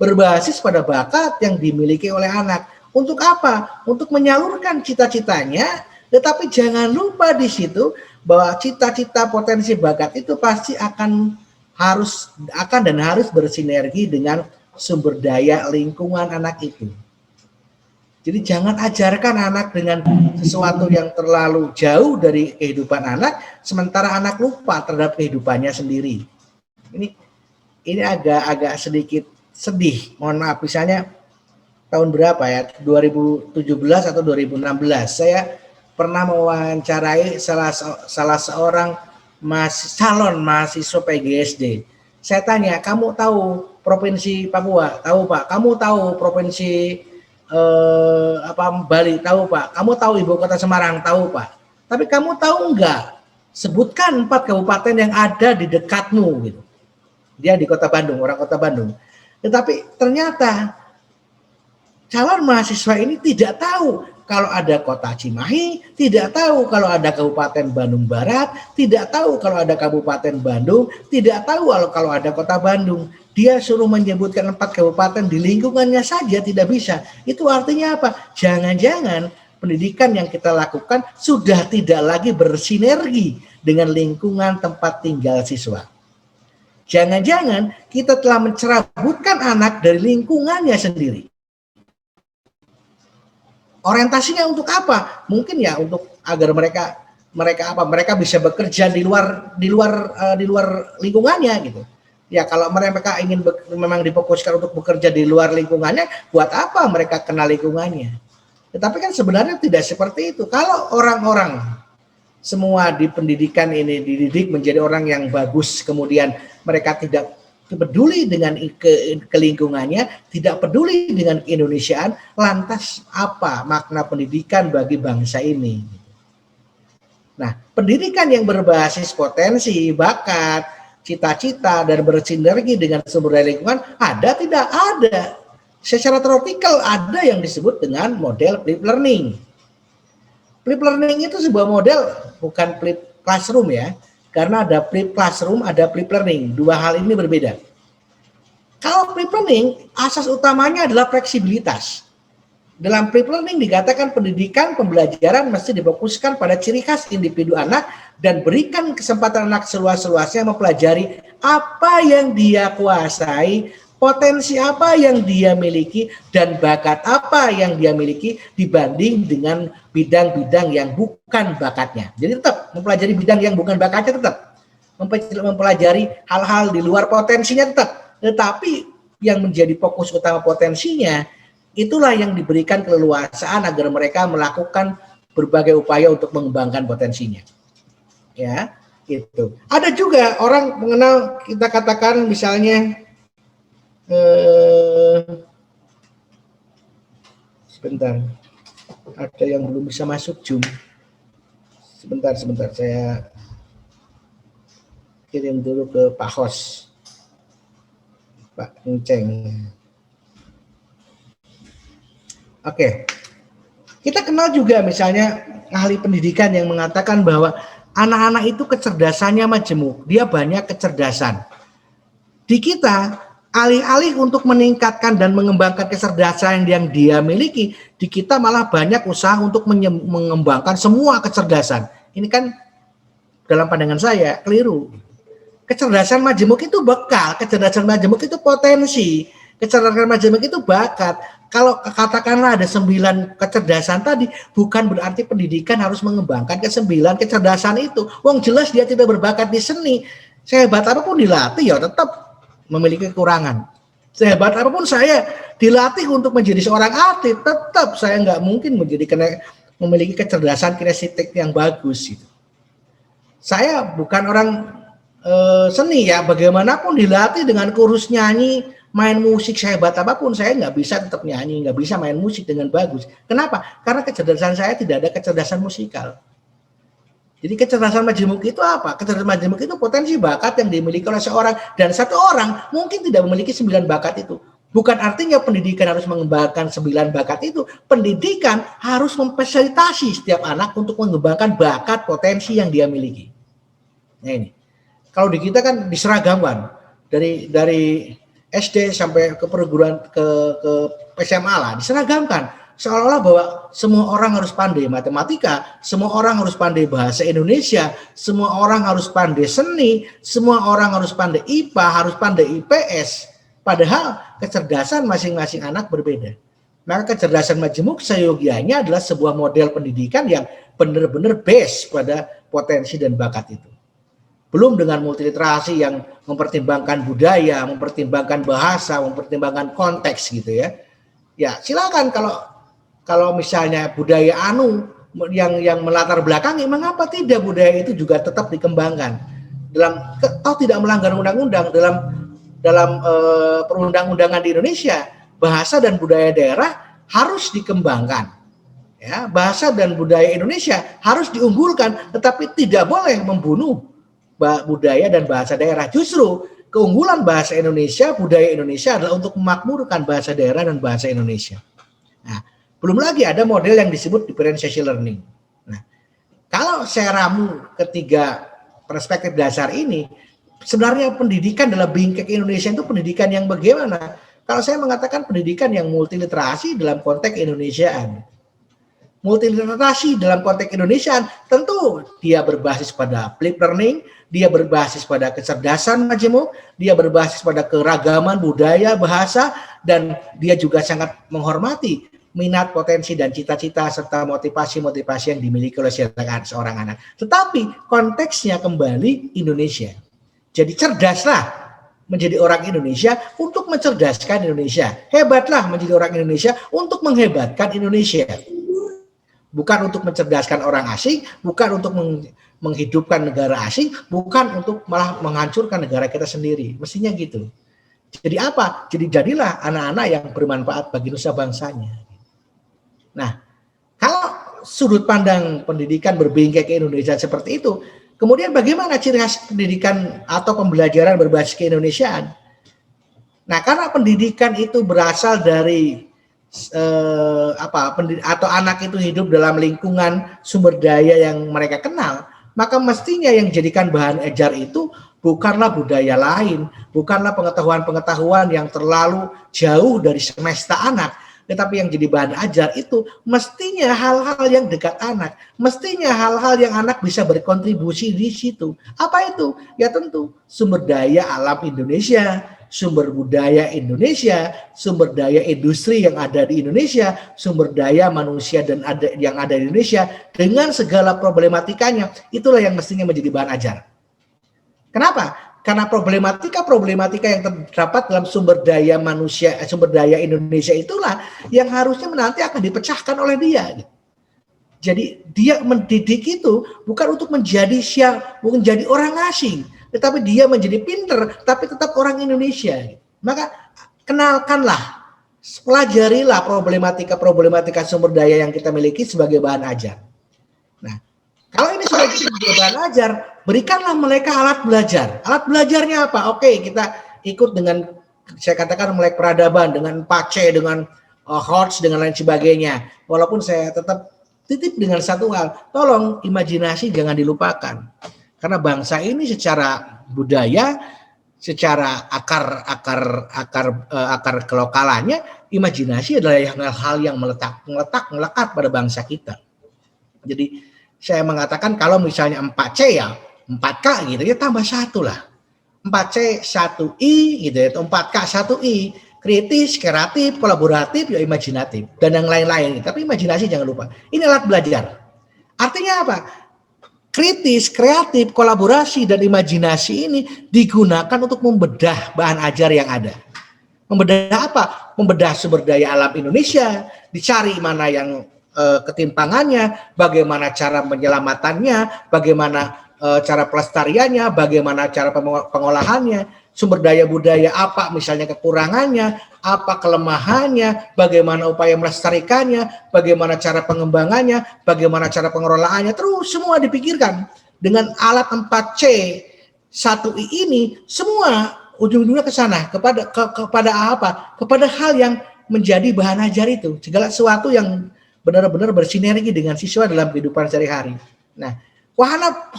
Berbasis pada bakat yang dimiliki oleh anak. Untuk apa? Untuk menyalurkan cita-citanya Tetapi jangan lupa di situ bahwa cita-cita potensi bakat itu pasti akan dan harus bersinergi dengan sumber daya lingkungan anak itu. Jadi jangan ajarkan anak dengan sesuatu yang terlalu jauh dari kehidupan anak, sementara anak lupa terhadap kehidupannya sendiri. Ini agak sedikit sedih. Mohon maaf, misalnya tahun berapa ya? 2017 atau 2016 saya pernah mewawancarai salah seorang calon mahasiswa PGSD. Saya tanya, kamu tahu provinsi Papua? Tahu Pak. Kamu tahu provinsi Bali? Tahu Pak. Kamu tahu ibu kota Semarang? Tahu Pak. Tapi kamu tahu enggak? Sebutkan 4 kabupaten yang ada di dekatmu gitu. Dia di kota Bandung, orang kota Bandung. Tetapi ternyata calon mahasiswa ini tidak tahu kalau ada kota Cimahi, tidak tahu kalau ada Kabupaten Bandung Barat, tidak tahu kalau ada Kabupaten Bandung, tidak tahu kalau ada kota Bandung. Dia suruh menyebutkan 4 kabupaten di lingkungannya saja tidak bisa. Itu artinya apa? Jangan-jangan pendidikan yang kita lakukan sudah tidak lagi bersinergi dengan lingkungan tempat tinggal siswa. Jangan-jangan kita telah mencerabutkan anak dari lingkungannya sendiri. Orientasinya untuk apa? Mungkin ya untuk agar mereka bisa bekerja di luar lingkungannya gitu. Ya kalau mereka ingin memang difokuskan untuk bekerja di luar lingkungannya, buat apa mereka kenal lingkungannya? Tetapi kan sebenarnya tidak seperti itu. Kalau orang-orang semua di pendidikan ini dididik menjadi orang yang bagus, kemudian mereka tidak peduli dengan ke lingkungannya, tidak peduli dengan keindonesiaan, lantas apa makna pendidikan bagi bangsa ini? Nah, pendidikan yang berbasis potensi, bakat, cita-cita, dan bersinergi dengan sumber daya lingkungan, ada tidak? Ada. Secara tropikal ada yang disebut dengan model flipped learning. Flipped learning itu sebuah model, bukan flipped classroom ya, karena ada flipped classroom, ada flipped learning. Dua hal ini berbeda. Kalau flipped learning, asas utamanya adalah fleksibilitas. Dalam flipped learning dikatakan pendidikan pembelajaran mesti difokuskan pada ciri khas individu anak dan berikan kesempatan anak seluas-luasnya mempelajari apa yang dia kuasai, potensi apa yang dia miliki, dan bakat apa yang dia miliki dibanding dengan bidang-bidang yang bukan bakatnya. Jadi tetap mempelajari bidang yang bukan bakatnya, tetap mempelajari hal-hal di luar potensinya, tetap. Tetapi yang menjadi fokus utama potensinya, itulah yang diberikan keleluasaan agar mereka melakukan berbagai upaya untuk mengembangkan potensinya. Ya, itu. Ada juga orang mengenal, kita katakan misalnya sebentar, ada yang belum bisa masuk Zoom. Sebentar, saya kirim dulu ke Pak Hos, Pak Enceng. Oke, kita kenal juga misalnya ahli pendidikan yang mengatakan bahwa anak-anak itu kecerdasannya majemuk, dia banyak kecerdasan. Di kita, alih-alih untuk meningkatkan dan mengembangkan kecerdasan yang dia miliki, di kita malah banyak usaha untuk mengembangkan semua kecerdasan. Ini kan dalam pandangan saya keliru. Kecerdasan majemuk itu bekal, kecerdasan majemuk itu potensi, kecerdasan majemuk itu bakat. Kalau katakanlah ada 9 kecerdasan tadi, bukan berarti pendidikan harus mengembangkan ke-9 kecerdasan itu. Wong jelas dia tidak berbakat di seni. Sehebat apapun dilatih ya tetap memiliki kekurangan. Sehebat apapun saya dilatih untuk menjadi seorang atlet, tetap saya nggak mungkin memiliki kecerdasan kinestetik yang bagus. Gitu. Saya bukan orang seni ya, bagaimanapun dilatih dengan kursus nyanyi, main musik sehebat apapun, saya nggak bisa tetap nyanyi, nggak bisa main musik dengan bagus. Kenapa? Karena kecerdasan saya tidak ada kecerdasan musikal. Jadi kecerdasan majemuk itu apa? Kecerdasan majemuk itu potensi bakat yang dimiliki oleh seorang, dan satu orang mungkin tidak memiliki 9 bakat itu. Bukan artinya pendidikan harus mengembangkan 9 bakat itu. Pendidikan harus memfasilitasi setiap anak untuk mengembangkan bakat potensi yang dia miliki. Nah ini, kalau di kita kan diseragamkan dari SD sampai ke perguruan ke SMA lah, diseragamkan. seolah-olah bahwa semua orang harus pandai matematika, semua orang harus pandai bahasa Indonesia, semua orang harus pandai seni, semua orang harus pandai IPA, harus pandai IPS. Padahal kecerdasan masing-masing anak berbeda. Maka kecerdasan majemuk seyogianya adalah sebuah model pendidikan yang benar-benar base pada potensi dan bakat itu. Belum dengan multiliterasi yang mempertimbangkan budaya, mempertimbangkan bahasa, mempertimbangkan konteks gitu ya. Ya silakan kalau misalnya budaya yang melatar belakangi, mengapa tidak budaya itu juga tetap dikembangkan toh tidak melanggar undang-undang dalam perundang-undangan di Indonesia. Bahasa dan budaya daerah harus dikembangkan. Ya, bahasa dan budaya Indonesia harus diunggulkan, tetapi tidak boleh membunuh budaya dan bahasa daerah. Justru keunggulan bahasa Indonesia, budaya Indonesia adalah untuk memakmurkan bahasa daerah dan bahasa Indonesia. Nah, belum lagi ada model yang disebut differentiation learning. Nah, kalau saya ramu ketiga perspektif dasar ini, sebenarnya pendidikan dalam bingkai Indonesia itu pendidikan yang bagaimana? Kalau saya mengatakan pendidikan yang multiliterasi dalam konteks Indonesiaan. Multiliterasi dalam konteks Indonesiaan tentu dia berbasis pada flipped learning, dia berbasis pada kecerdasan majemuk, dia berbasis pada keragaman budaya, bahasa, dan dia juga sangat menghormati minat, potensi, dan cita-cita serta motivasi-motivasi yang dimiliki oleh seorang anak. Tetapi konteksnya kembali Indonesia. Jadi cerdaslah menjadi orang Indonesia untuk mencerdaskan Indonesia. Hebatlah menjadi orang Indonesia untuk menghebatkan Indonesia. Bukan untuk mencerdaskan orang asing, bukan untuk menghidupkan negara asing, bukan untuk malah menghancurkan negara kita sendiri. Mestinya gitu. Jadi apa? Jadi jadilah anak-anak yang bermanfaat bagi nusa bangsanya. Nah, kalau sudut pandang pendidikan berbingkai ke Indonesia seperti itu, kemudian bagaimana ciri khas pendidikan atau pembelajaran berbasis keindonesiaan? Nah, karena pendidikan itu berasal dari atau anak itu hidup dalam lingkungan sumber daya yang mereka kenal, maka mestinya yang dijadikan bahan ajar itu bukanlah budaya lain, bukanlah pengetahuan-pengetahuan yang terlalu jauh dari semesta anak, tetapi yang jadi bahan ajar itu mestinya hal-hal yang dekat anak, mestinya hal-hal yang anak bisa berkontribusi di situ. Apa itu? Ya tentu sumber daya alam Indonesia, sumber budaya Indonesia, sumber daya industri yang ada di Indonesia, sumber daya manusia yang ada di Indonesia dengan segala problematikanya, itulah yang mestinya menjadi bahan ajar. Kenapa? Karena problematika yang terdapat dalam sumber daya manusia, sumber daya Indonesia itulah yang harusnya nanti akan dipecahkan oleh dia. Jadi dia mendidik itu bukan untuk menjadi orang asing, tetapi dia menjadi pinter, tapi tetap orang Indonesia. Maka kenalkanlah, pelajarilah problematika sumber daya yang kita miliki sebagai bahan ajar. Nah, kalau ini sudah sebagai bahan ajar, berikanlah mereka alat belajar. Alat belajarnya apa? Oke, kita ikut dengan, saya katakan melek peradaban, dengan Pace, dengan Hodge, dengan lain sebagainya. Walaupun saya tetap titip dengan satu hal, tolong imajinasi jangan dilupakan. Karena bangsa ini secara budaya, secara akar kelokalannya, imajinasi adalah hal yang melekat pada bangsa kita. Jadi saya mengatakan kalau misalnya 4C ya 4K gitu ya, tambah 1 lah. 4C 1I gitu ya, 4K 1I, kritis, kreatif, kolaboratif, ya imajinatif dan yang lain-lain. Tapi imajinasi jangan lupa. Ini alat belajar. Artinya apa? Kritis, kreatif, kolaborasi, dan imajinasi ini digunakan untuk membedah bahan ajar yang ada. Membedah apa? Membedah sumber daya alam Indonesia, dicari mana yang ketimpangannya, bagaimana cara penyelamatannya, bagaimana cara pelestariannya, bagaimana cara pengolahannya, sumber daya budaya apa misalnya kekurangannya, apa kelemahannya, bagaimana upaya melestarikannya, bagaimana cara pengembangannya, bagaimana cara pengelolaannya, terus semua dipikirkan. Dengan alat 4C 1I ini, semua ujung-ujungnya ke sana, kepada apa? Kepada hal yang menjadi bahan ajar itu, segala sesuatu yang benar-benar bersinergi dengan siswa dalam kehidupan sehari-hari. Nah, wahana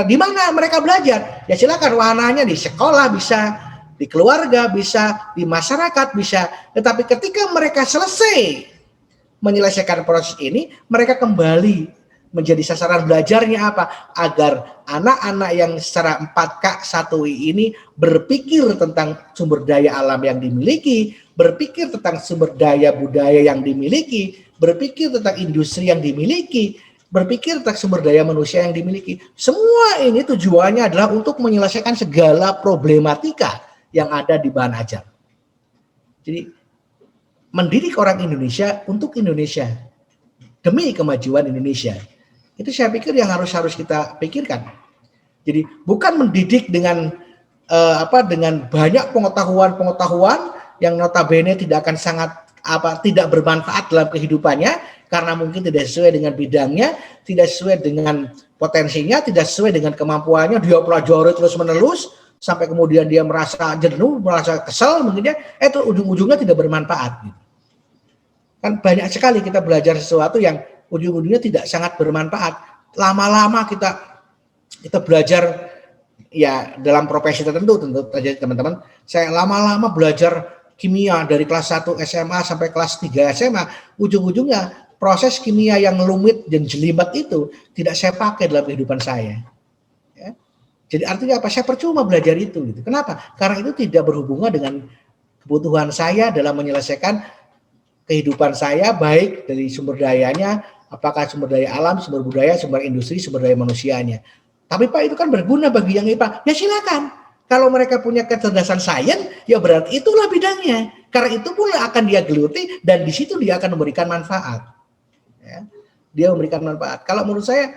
di mana mereka belajar? Ya silakan, wahananya di sekolah bisa, di keluarga bisa, di masyarakat bisa. Tetapi ketika mereka selesai menyelesaikan proses ini, mereka kembali menjadi sasaran belajarnya apa? Agar anak-anak yang secara 4K1I ini berpikir tentang sumber daya alam yang dimiliki, berpikir tentang sumber daya budaya yang dimiliki, berpikir tentang industri yang dimiliki, berpikir tentang sumber daya manusia yang dimiliki. Semua ini tujuannya adalah untuk menyelesaikan segala problematika yang ada di bahan ajar. Jadi mendidik orang Indonesia untuk Indonesia demi kemajuan Indonesia. Itu saya pikir yang harus kita pikirkan. Jadi bukan mendidik dengan dengan banyak pengetahuan yang notabene tidak akan tidak bermanfaat dalam kehidupannya karena mungkin tidak sesuai dengan bidangnya, tidak sesuai dengan potensinya, tidak sesuai dengan kemampuannya, dia pelajari terus-menerus sampai kemudian dia merasa jenuh, merasa kesal mungkin itu ujung-ujungnya tidak bermanfaat. Kan banyak sekali kita belajar sesuatu yang ujung-ujungnya tidak sangat bermanfaat. Lama-lama kita belajar ya dalam profesi tertentu tentu saja teman-teman. Saya lama-lama belajar kimia dari kelas 1 SMA sampai kelas 3 SMA, ujung-ujungnya proses kimia yang rumit dan jelimet itu tidak saya pakai dalam kehidupan saya. Ya. Jadi artinya apa? Saya percuma belajar itu. Gitu. Kenapa? Karena itu tidak berhubungan dengan kebutuhan saya dalam menyelesaikan kehidupan saya, baik dari sumber dayanya, apakah sumber daya alam, sumber budaya, sumber industri, sumber daya manusianya. Tapi Pak itu kan berguna bagi yang IPA. Ya silakan. Kalau mereka punya kecerdasan sains, ya berarti itulah bidangnya. Karena itu pula akan dia geluti dan di situ dia akan memberikan manfaat. Ya. Dia memberikan manfaat. Kalau menurut saya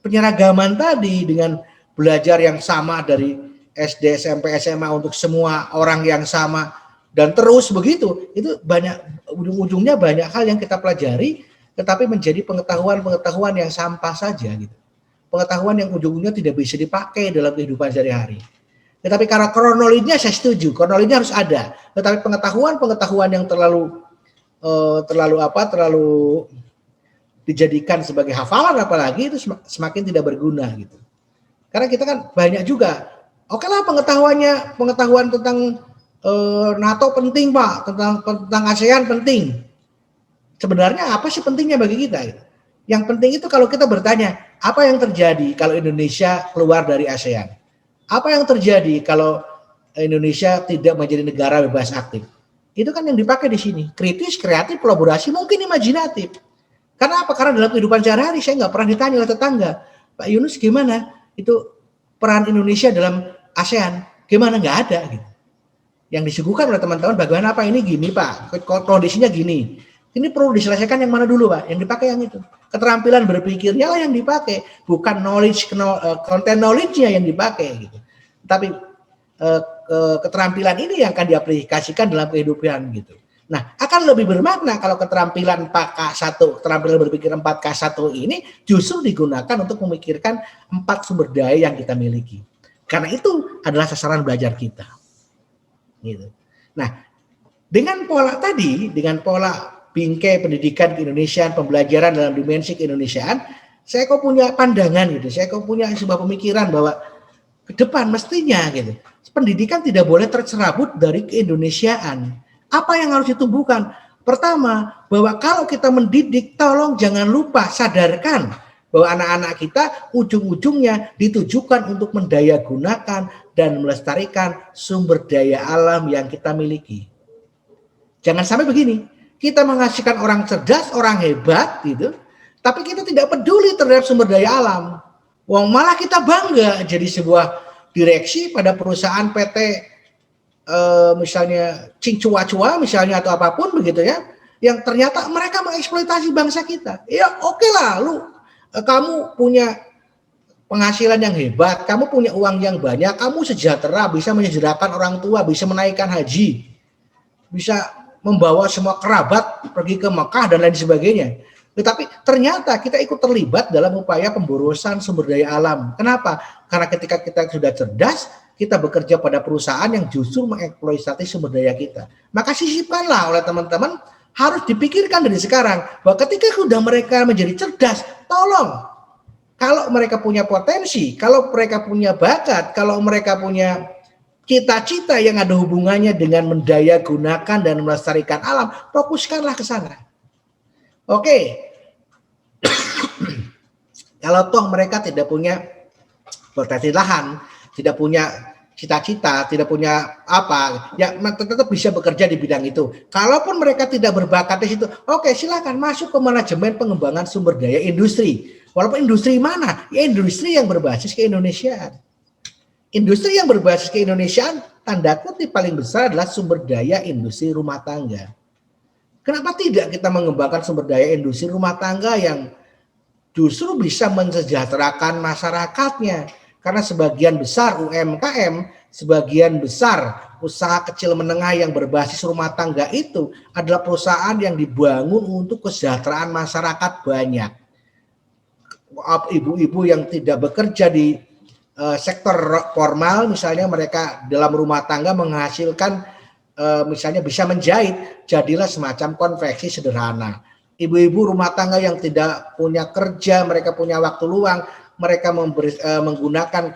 penyeragaman tadi dengan belajar yang sama dari SD, SMP, SMA untuk semua orang yang sama dan terus begitu, itu banyak ujung-ujungnya banyak hal yang kita pelajari, tetapi menjadi pengetahuan yang sampah saja gitu. Pengetahuan yang ujung-ujungnya tidak bisa dipakai dalam kehidupan sehari-hari. Tetapi karena kronologinya saya setuju, kronologinya harus ada. Tetapi pengetahuan yang terlalu dijadikan sebagai hafalan apalagi itu semakin tidak berguna gitu. Karena kita kan banyak juga, oke lah pengetahuan tentang NATO penting Pak, tentang ASEAN penting. Sebenarnya apa sih pentingnya bagi kita? Gitu. Yang penting itu kalau kita bertanya, apa yang terjadi kalau Indonesia keluar dari ASEAN? Apa yang terjadi kalau Indonesia tidak menjadi negara bebas aktif? Itu kan yang dipakai di sini. Kritis, kreatif, kolaborasi, mungkin imajinatif. Karena apa? Karena dalam kehidupan sehari-hari saya nggak pernah ditanya oleh tetangga, Pak Yunus gimana? Itu peran Indonesia dalam ASEAN? Gimana? Nggak ada gitu. Yang disuguhkan oleh teman-teman bagaimana Pak ini gini Pak, kondisinya gini. Ini perlu diselesaikan yang mana dulu Pak? Yang dipakai yang itu. Keterampilan berpikirnya lah yang dipakai, bukan konten knowledge-nya yang dipakai gitu. Tapi keterampilan ini yang akan diaplikasikan dalam kehidupan gitu. Nah, akan lebih bermakna kalau keterampilan 4K1, keterampilan berpikir 4K1 ini justru digunakan untuk memikirkan 4 sumber daya yang kita miliki. Karena itu adalah sasaran belajar kita. Gitu. Nah, dengan pola tadi, dengan pola bingkai pendidikan keindonesiaan, pembelajaran dalam dimensi keindonesiaan, saya kok punya pandangan gitu, saya kok punya sebuah pemikiran bahwa ke depan mestinya gitu, pendidikan tidak boleh tercerabut dari keindonesiaan. Apa yang harus ditumbuhkan? Pertama, bahwa kalau kita mendidik, tolong jangan lupa sadarkan bahwa anak-anak kita ujung-ujungnya ditujukan untuk mendayagunakan dan melestarikan sumber daya alam yang kita miliki. Jangan sampai begini, kita menghasilkan orang cerdas, orang hebat gitu, tapi kita tidak peduli terhadap sumber daya alam. Wong malah kita bangga jadi sebuah direksi pada perusahaan PT misalnya Cingcua-cua misalnya atau apapun begitu ya, yang ternyata mereka mengeksploitasi bangsa kita. Ya oke lah, kamu punya penghasilan yang hebat, kamu punya uang yang banyak, kamu sejahtera, bisa menyejahterakan orang tua, bisa menaikkan haji, bisa membawa semua kerabat pergi ke Mekah dan lain sebagainya. Tetapi ternyata kita ikut terlibat dalam upaya pemborosan sumber daya alam. Kenapa? Karena ketika kita sudah cerdas, kita bekerja pada perusahaan yang justru mengeksploitasi sumber daya kita. Maka sisipkanlah oleh teman-teman, harus dipikirkan dari sekarang bahwa ketika sudah mereka menjadi cerdas, tolong kalau mereka punya potensi, kalau mereka punya bakat, kalau mereka punya cita-cita yang ada hubungannya dengan mendayagunakan dan melestarikan alam, fokuskanlah ke sana. Oke, kalau toh mereka tidak punya potensi lahan, tidak punya cita-cita, tidak punya apa, ya tetap bisa bekerja di bidang itu. Kalaupun mereka tidak berbakat di situ, oke silakan masuk ke manajemen pengembangan sumber daya industri. Walaupun industri mana? Ya industri yang berbasis keindonesiaan. Industri yang berbasis keindonesiaan, tanda kutip paling besar adalah sumber daya industri rumah tangga. Kenapa tidak kita mengembangkan sumber daya industri rumah tangga yang justru bisa mensejahterakan masyarakatnya? Karena sebagian besar UMKM, sebagian besar usaha kecil menengah yang berbasis rumah tangga itu adalah perusahaan yang dibangun untuk kesejahteraan masyarakat banyak. Ibu-ibu yang tidak bekerja di sektor formal, misalnya mereka dalam rumah tangga menghasilkan misalnya bisa menjahit, jadilah semacam konveksi sederhana. Ibu-ibu rumah tangga yang tidak punya kerja, mereka punya waktu luang, mereka menggunakan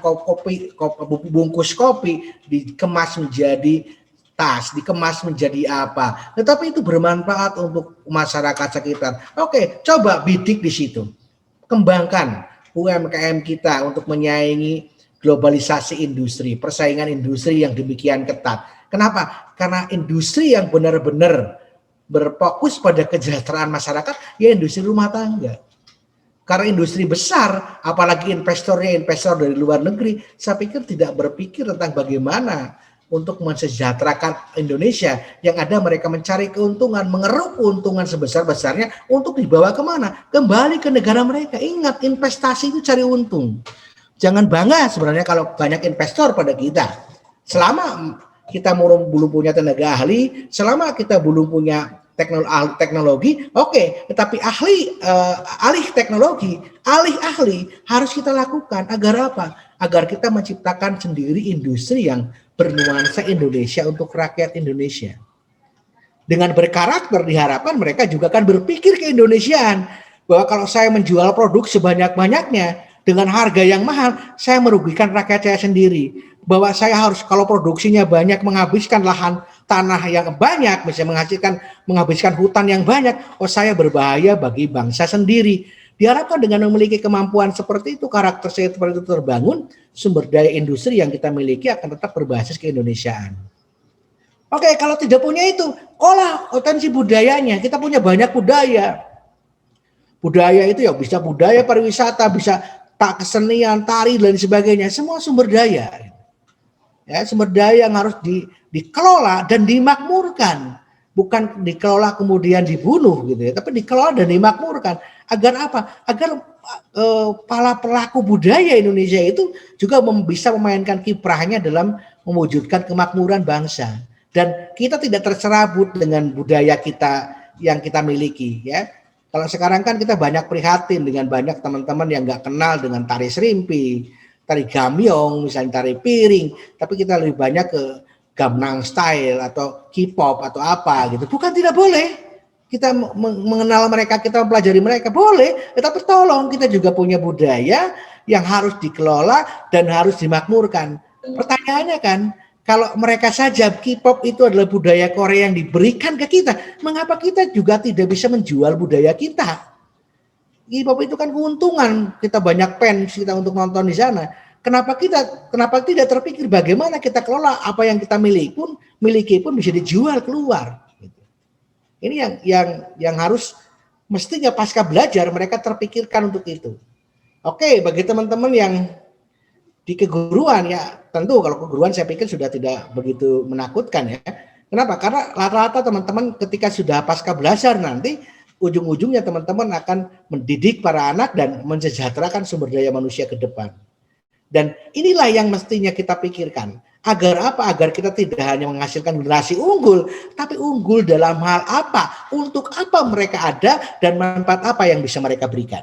bungkus kopi dikemas menjadi tas, dikemas menjadi apa. Tetapi itu bermanfaat untuk masyarakat sekitar. Oke, coba bidik di situ. Kembangkan UMKM kita untuk menyaingi globalisasi industri, persaingan industri yang demikian ketat. Kenapa? Karena industri yang benar-benar berfokus pada kesejahteraan masyarakat, ya industri rumah tangga. Karena industri besar, apalagi investor dari luar negeri, saya pikir tidak berpikir tentang bagaimana untuk mensejahterakan Indonesia. Yang ada mereka mencari keuntungan, mengeruk keuntungan sebesar-besarnya untuk dibawa kemana? Kembali ke negara mereka. Ingat, investasi itu cari untung. Jangan bangga sebenarnya kalau banyak investor pada kita. Selama kita belum punya tenaga ahli, selama kita belum punya teknologi, oke, tetapi alih teknologi, alih ahli harus kita lakukan agar apa? Agar kita menciptakan sendiri industri yang bernuansa Indonesia untuk rakyat Indonesia. Dengan berkarakter diharapkan mereka juga akan berpikir keindonesiaan, bahwa kalau saya menjual produk sebanyak-banyaknya dengan harga yang mahal, saya merugikan rakyat saya sendiri. Bahwa saya harus kalau produksinya banyak menghabiskan lahan tanah yang banyak, bisa menghabiskan hutan yang banyak, saya berbahaya bagi bangsa sendiri. Diharapkan dengan memiliki kemampuan seperti itu, karakter saya seperti itu terbangun, sumber daya industri yang kita miliki akan tetap berbasis keindonesiaan. Oke, kalau tidak punya itu, olah potensi budayanya. Kita punya banyak budaya. Budaya itu ya bisa budaya pariwisata, bisa tak kesenian, tari dan sebagainya, semua sumber daya. Ya, sumber daya yang harus dikelola dan dimakmurkan, bukan dikelola kemudian dibunuh gitu ya, tapi dikelola dan dimakmurkan. Agar apa? Agar para pelaku budaya Indonesia itu juga bisa memainkan kiprahnya dalam mewujudkan kemakmuran bangsa. Dan kita tidak tercerabut dengan budaya kita yang kita miliki ya. Kalau sekarang kan kita banyak prihatin dengan banyak teman-teman yang nggak kenal dengan tari serimpi, tari gamyong, misalnya tari piring, tapi kita lebih banyak ke Gangnam Style atau K-pop atau apa gitu. Bukan tidak boleh kita mengenal mereka, kita mempelajari mereka, boleh, tetapi tolong kita juga punya budaya yang harus dikelola dan harus dimakmurkan. Pertanyaannya kan, kalau mereka saja K-pop itu adalah budaya Korea yang diberikan ke kita, mengapa kita juga tidak bisa menjual budaya kita? K-pop itu kan keuntungan, kita banyak fans kita untuk nonton di sana. Kenapa tidak terpikir bagaimana kita kelola apa yang kita miliki pun bisa dijual keluar. Ini yang harus mestinya pasca belajar mereka terpikirkan untuk itu. Oke, bagi teman-teman yang di keguruan ya tentu kalau keguruan saya pikir sudah tidak begitu menakutkan ya. Kenapa? Karena rata-rata teman-teman ketika sudah pasca belajar nanti ujung-ujungnya teman-teman akan mendidik para anak dan mensejahterakan sumber daya manusia ke depan. Dan inilah yang mestinya kita pikirkan. Agar apa? Agar kita tidak hanya menghasilkan generasi unggul, tapi unggul dalam hal apa? Untuk apa mereka ada dan manfaat apa yang bisa mereka berikan.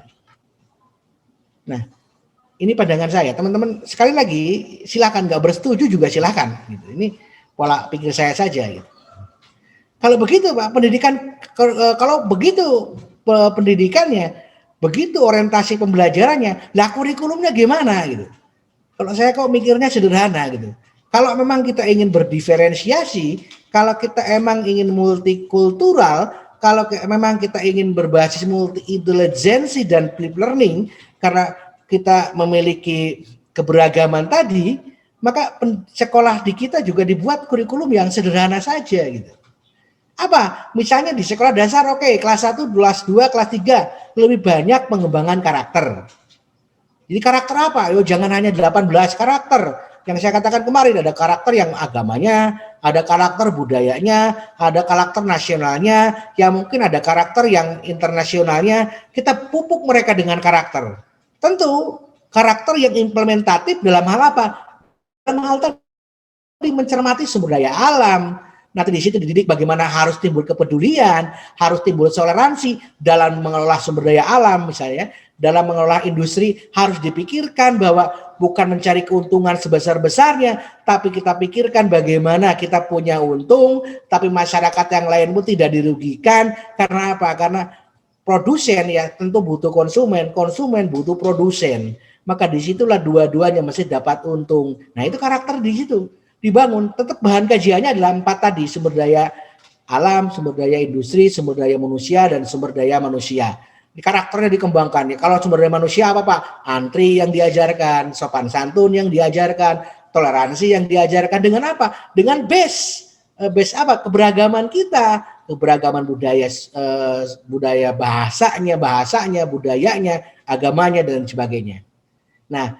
Nah, ini pandangan saya. Teman-teman sekali lagi silakan nggak bersetuju juga silakan. Gitu. Ini pola pikir saya saja. Gitu. Kalau begitu Pak, kalau begitu pendidikannya, begitu orientasi pembelajarannya, lah kurikulumnya gimana gitu? Kalau saya kok mikirnya sederhana gitu. Kalau memang kita ingin berdiferensiasi, kalau kita emang ingin multikultural, memang kita ingin berbasis multi intelijensi dan flip learning karena kita memiliki keberagaman tadi, maka sekolah di kita juga dibuat kurikulum yang sederhana saja gitu. Apa? Misalnya di sekolah dasar kelas 1, kelas 2, kelas 3 lebih banyak pengembangan karakter. Jadi karakter apa? Jangan hanya 18 karakter. Yang saya katakan kemarin ada karakter yang agamanya, ada karakter budayanya, ada karakter nasionalnya, ya mungkin ada karakter yang internasionalnya. Kita pupuk mereka dengan karakter. Tentu karakter yang implementatif dalam hal apa? Dalam hal tadi mencermati sumber daya alam. Nanti di situ dididik bagaimana harus timbul kepedulian, harus timbul toleransi dalam mengelola sumber daya alam misalnya. Dalam mengelola industri harus dipikirkan bahwa bukan mencari keuntungan sebesar-besarnya, tapi kita pikirkan bagaimana kita punya untung, tapi masyarakat yang lain pun tidak dirugikan. Karena apa? Karena produsen ya tentu butuh konsumen, konsumen butuh produsen. Maka disitulah dua-duanya mesti dapat untung. Nah itu karakter di situ dibangun. Tetap bahan kajiannya adalah 4 tadi, sumber daya alam, sumber daya industri, sumber daya manusia, dan sumber daya manusia. Karakternya dikembangkan. Ya, kalau sumber daya manusia apa Pak? Antri yang diajarkan, sopan santun yang diajarkan, toleransi yang diajarkan dengan apa? Dengan base apa? Keberagaman kita, keberagaman budaya, budaya bahasanya, budayanya, agamanya dan sebagainya. Nah,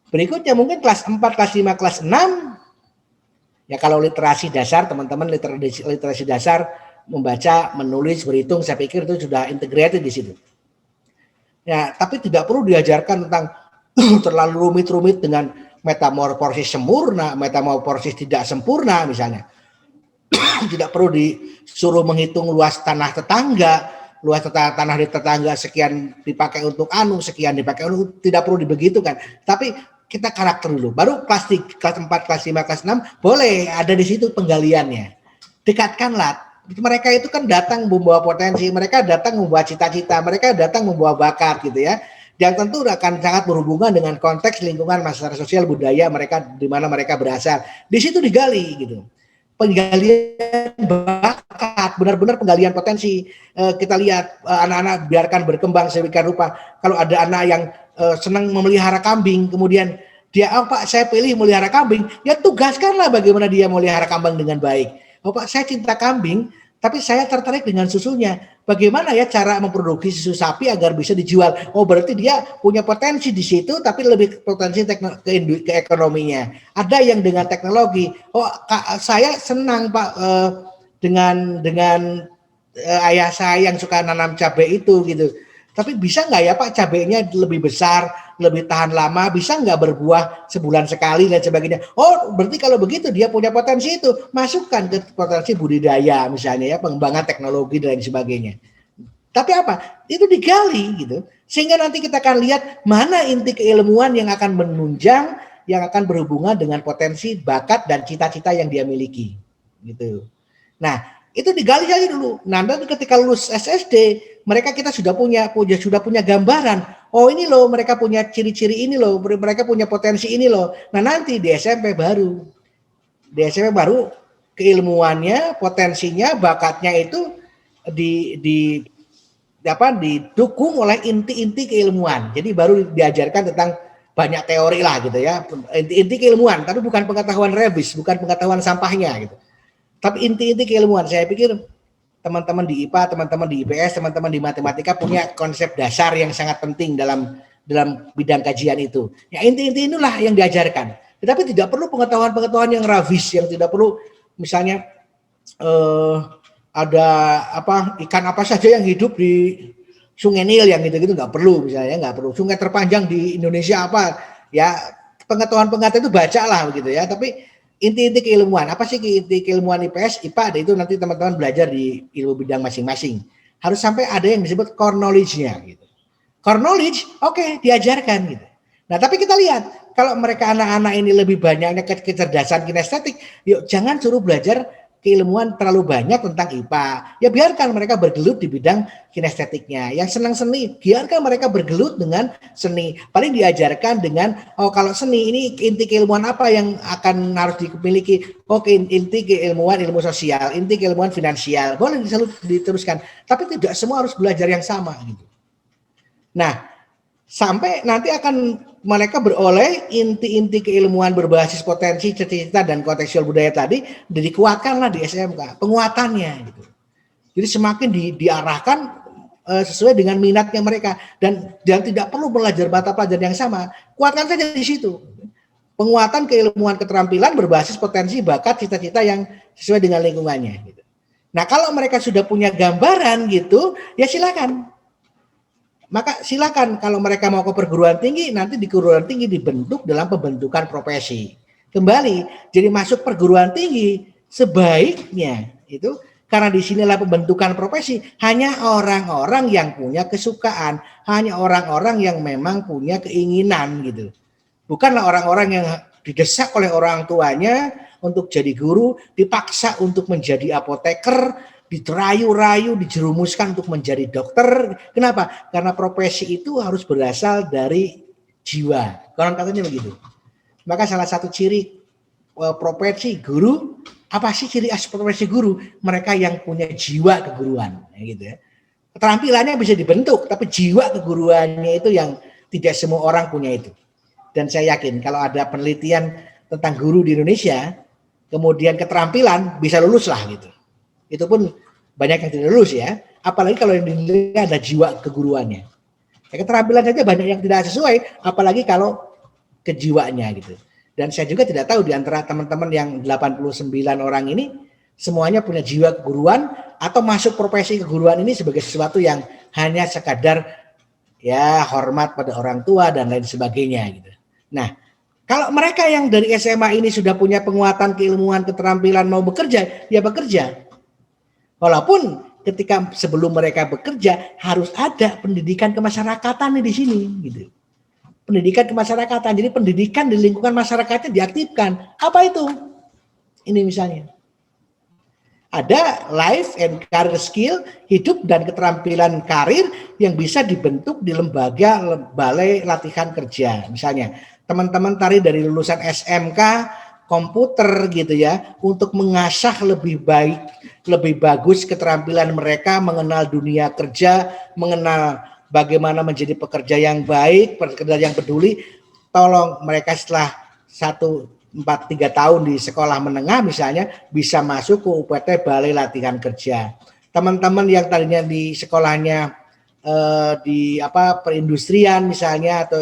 berikutnya mungkin kelas 4, kelas 5, kelas 6. Ya kalau literasi dasar, teman-teman literasi dasar membaca, menulis, berhitung, saya pikir itu sudah integrated di situ. Ya, tapi tidak perlu diajarkan tentang terlalu rumit-rumit dengan metamorfosis sempurna, metamorfosis tidak sempurna misalnya. Tidak perlu disuruh menghitung luas tanah tetangga, luas tanah di tetangga sekian dipakai untuk sekian dipakai untuk, tidak perlu dibegitukan. Tapi kita karakter dulu. Baru kelas 4, kelas 5, kelas 6 boleh ada di situ penggaliannya. Dekatkanlah. Mereka itu kan datang membawa potensi, mereka datang membawa cita-cita, mereka datang membawa bakat gitu ya. Yang tentu akan sangat berhubungan dengan konteks lingkungan masyarakat sosial budaya mereka di mana mereka berasal. Di situ digali gitu. Penggalian bakat, benar-benar penggalian potensi. Kita lihat anak-anak biarkan berkembang sedemikian rupa. Kalau ada anak yang senang memelihara kambing, kemudian dia, Pak saya pilih melihara kambing, ya tugaskanlah bagaimana dia melihara kambing dengan baik. Pak saya cinta kambing, tapi saya tertarik dengan susunya. Bagaimana ya cara memproduksi susu sapi agar bisa dijual? Berarti dia punya potensi di situ, tapi lebih potensi ke ekonominya. Ada yang dengan teknologi. Saya senang Pak dengan ayah saya yang suka nanam cabai itu gitu. Tapi bisa nggak ya Pak cabainya lebih besar, lebih tahan lama, bisa nggak berbuah sebulan sekali dan sebagainya. Berarti kalau begitu dia punya potensi itu, masukkan ke potensi budidaya misalnya ya, pengembangan teknologi dan sebagainya. Tapi apa? Itu digali gitu. Sehingga nanti kita akan lihat mana inti keilmuan yang akan menunjang, yang akan berhubungan dengan potensi, bakat dan cita-cita yang dia miliki. Gitu. Nah, itu digali saja dulu. Nah, nanti ketika lulus SSD, kita sudah punya gambaran. Ini loh mereka punya ciri-ciri ini loh, mereka punya potensi ini loh. Nah, nanti di SMP baru keilmuannya, potensinya, bakatnya itu didukung oleh inti-inti keilmuan. Jadi baru diajarkan tentang banyak teori lah gitu ya. Inti keilmuan, tapi bukan pengetahuan rebus, bukan pengetahuan sampahnya gitu. Tapi inti-inti keilmuan, saya pikir teman-teman di IPA, teman-teman di IPS, teman-teman di matematika punya konsep dasar yang sangat penting dalam bidang kajian itu. Ya inti-inti inilah yang diajarkan. Tetapi tidak perlu pengetahuan-pengetahuan yang ravis, yang tidak perlu misalnya ada ikan apa saja yang hidup di Sungai Nil yang gitu-gitu nggak perlu misalnya, nggak perlu. Sungai terpanjang di Indonesia apa? Ya pengetahuan-pengetahuan itu bacalah begitu ya, tapi inti-inti keilmuan, apa sih inti keilmuan IPS, IPA, itu nanti teman-teman belajar di ilmu bidang masing-masing. Harus sampai ada yang disebut core knowledge-nya gitu. Core knowledge, diajarkan gitu. Nah, tapi kita lihat, kalau mereka anak-anak ini lebih banyaknya kecerdasan kinestetik, yuk jangan suruh belajar keilmuan terlalu banyak tentang IPA, ya biarkan mereka bergelut di bidang kinestetiknya. Yang senang seni, biarkan mereka bergelut dengan seni. Paling diajarkan dengan, oh kalau seni ini inti keilmuan apa yang akan harus dimiliki. Oh inti keilmuan ilmu sosial, inti keilmuan finansial. Boleh diteruskan, tapi tidak semua harus belajar yang sama gitu. Nah, sampai nanti akan mereka beroleh inti-inti keilmuan berbasis potensi, cita-cita, dan kontekstual budaya tadi dikuatkanlah di SMK, penguatannya gitu. Jadi semakin diarahkan sesuai dengan minatnya mereka dan tidak perlu belajar mata pelajaran yang sama, kuatkan saja di situ. Penguatan keilmuan keterampilan berbasis potensi, bakat, cita-cita yang sesuai dengan lingkungannya gitu. Nah, kalau mereka sudah punya gambaran gitu, ya silakan. Maka silakan kalau mereka mau ke perguruan tinggi, nanti di perguruan tinggi dibentuk dalam pembentukan profesi. Kembali, jadi masuk perguruan tinggi sebaiknya itu karena di sinilah pembentukan profesi hanya orang-orang yang punya kesukaan, hanya orang-orang yang memang punya keinginan gitu. Bukanlah orang-orang yang didesak oleh orang tuanya untuk jadi guru, dipaksa untuk menjadi apoteker, diterayu-rayu, dijerumuskan untuk menjadi dokter. Kenapa? Karena profesi itu harus berasal dari jiwa. Konon katanya begitu. Maka salah satu ciri profesi guru, apa sih ciri khas profesi guru? Mereka yang punya jiwa keguruan, gitu ya. Keterampilannya bisa dibentuk, tapi jiwa keguruannya itu yang tidak semua orang punya itu. Dan saya yakin kalau ada penelitian tentang guru di Indonesia, kemudian keterampilan bisa lulus lah gitu. Itu pun banyak yang tidak lulus ya, apalagi kalau yang dinilai ada jiwa keguruannya. Ya, keterampilan saja banyak yang tidak sesuai, apalagi kalau kejiwaannya gitu. Dan saya juga tidak tahu di antara teman-teman yang 89 orang ini semuanya punya jiwa keguruan atau masuk profesi keguruan ini sebagai sesuatu yang hanya sekadar ya hormat pada orang tua dan lain sebagainya gitu. Nah, kalau mereka yang dari SMA ini sudah punya penguatan keilmuan, keterampilan mau bekerja, ya bekerja. Walaupun ketika sebelum mereka bekerja harus ada pendidikan kemasyarakatan di sini gitu. Pendidikan kemasyarakatan. Jadi pendidikan di lingkungan masyarakatnya diaktifkan. Apa itu? Ini misalnya. Ada life and career skill, hidup dan keterampilan karir yang bisa dibentuk di lembaga balai latihan kerja. Misalnya, teman-teman tari dari lulusan SMK komputer gitu ya, untuk mengasah lebih baik, lebih bagus keterampilan mereka mengenal dunia kerja, mengenal bagaimana menjadi pekerja yang baik, pekerja yang peduli. Tolong mereka setelah 3 tahun di sekolah menengah misalnya bisa masuk ke UPT Balai Latihan Kerja. Teman-teman yang tadinya di sekolahnya di perindustrian misalnya atau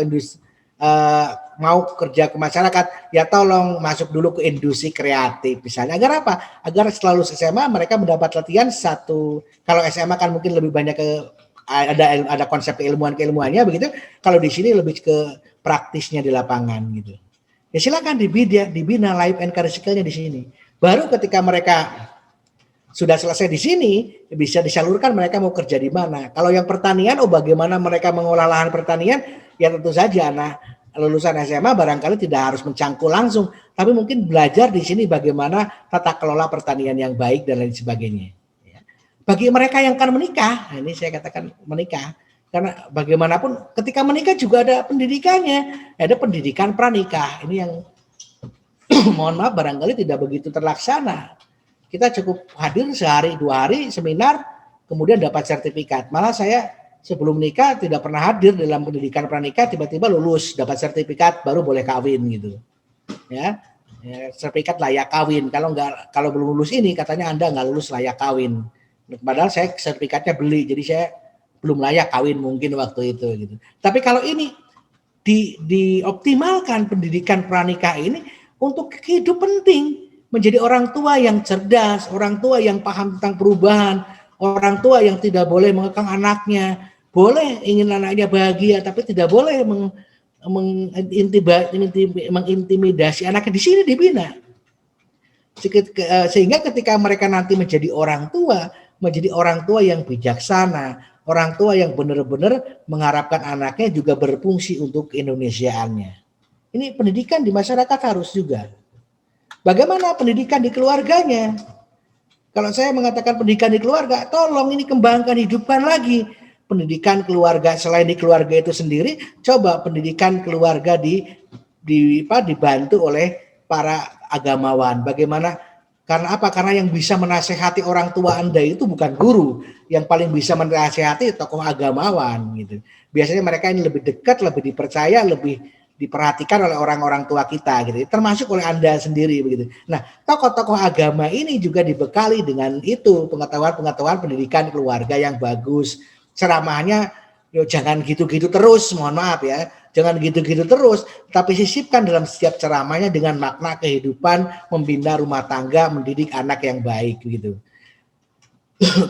mau kerja ke masyarakat, ya tolong masuk dulu ke industri kreatif misalnya. Agar apa? Agar setelah lulus SMA mereka mendapat latihan satu. Kalau SMA kan mungkin lebih banyak ke ada konsep keilmuannya begitu. Kalau di sini lebih ke praktisnya di lapangan gitu. Ya silakan dibina life and career skill-nya di sini. Baru ketika mereka sudah selesai di sini bisa disalurkan mereka mau kerja di mana. Kalau yang pertanian, bagaimana mereka mengolah lahan pertanian? Ya tentu saja lulusan SMA barangkali tidak harus mencangkul langsung, tapi mungkin belajar di sini bagaimana tata kelola pertanian yang baik dan lain sebagainya. Bagi mereka yang akan menikah, ini saya katakan menikah, karena bagaimanapun ketika menikah juga ada pendidikannya, ada pendidikan pranikah. Ini yang mohon maaf barangkali tidak begitu terlaksana. Kita cukup hadir sehari 2 hari seminar, kemudian dapat sertifikat. Malah saya sebelum nikah tidak pernah hadir dalam pendidikan pranikah, tiba-tiba lulus dapat sertifikat baru boleh kawin gitu. Ya, sertifikat layak kawin. Kalau belum lulus ini katanya Anda nggak lulus layak kawin. Padahal saya sertifikatnya beli, jadi saya belum layak kawin mungkin waktu itu gitu. Tapi kalau ini dioptimalkan pendidikan pranikah ini untuk hidup penting, menjadi orang tua yang cerdas, orang tua yang paham tentang perubahan, orang tua yang tidak boleh mengekang anaknya. Boleh ingin anaknya bahagia, tapi tidak boleh mengintimidasi anaknya. Di sini dibina. Sehingga ketika mereka nanti menjadi orang tua yang bijaksana, orang tua yang benar-benar mengharapkan anaknya juga berfungsi untuk keindonesiaannya. Ini pendidikan di masyarakat harus juga. Bagaimana pendidikan di keluarganya? Kalau saya mengatakan pendidikan di keluarga, tolong ini kembangkan, hidupkan lagi pendidikan keluarga. Selain di keluarga itu sendiri, coba pendidikan keluarga dibantu oleh para agamawan. Bagaimana? Karena apa? Karena yang bisa menasehati orang tua Anda itu bukan guru, yang paling bisa menasehati tokoh agamawan gitu. Biasanya mereka ini lebih dekat, lebih dipercaya, lebih diperhatikan oleh orang-orang tua kita gitu, termasuk oleh Anda sendiri begitu. Nah, tokoh-tokoh agama ini juga dibekali dengan itu, pengetahuan-pengetahuan pendidikan keluarga yang bagus. Ceramahnya yo jangan gitu-gitu terus, mohon maaf ya. Jangan gitu-gitu terus, tapi sisipkan dalam setiap ceramahnya dengan makna kehidupan, membina rumah tangga, mendidik anak yang baik gitu.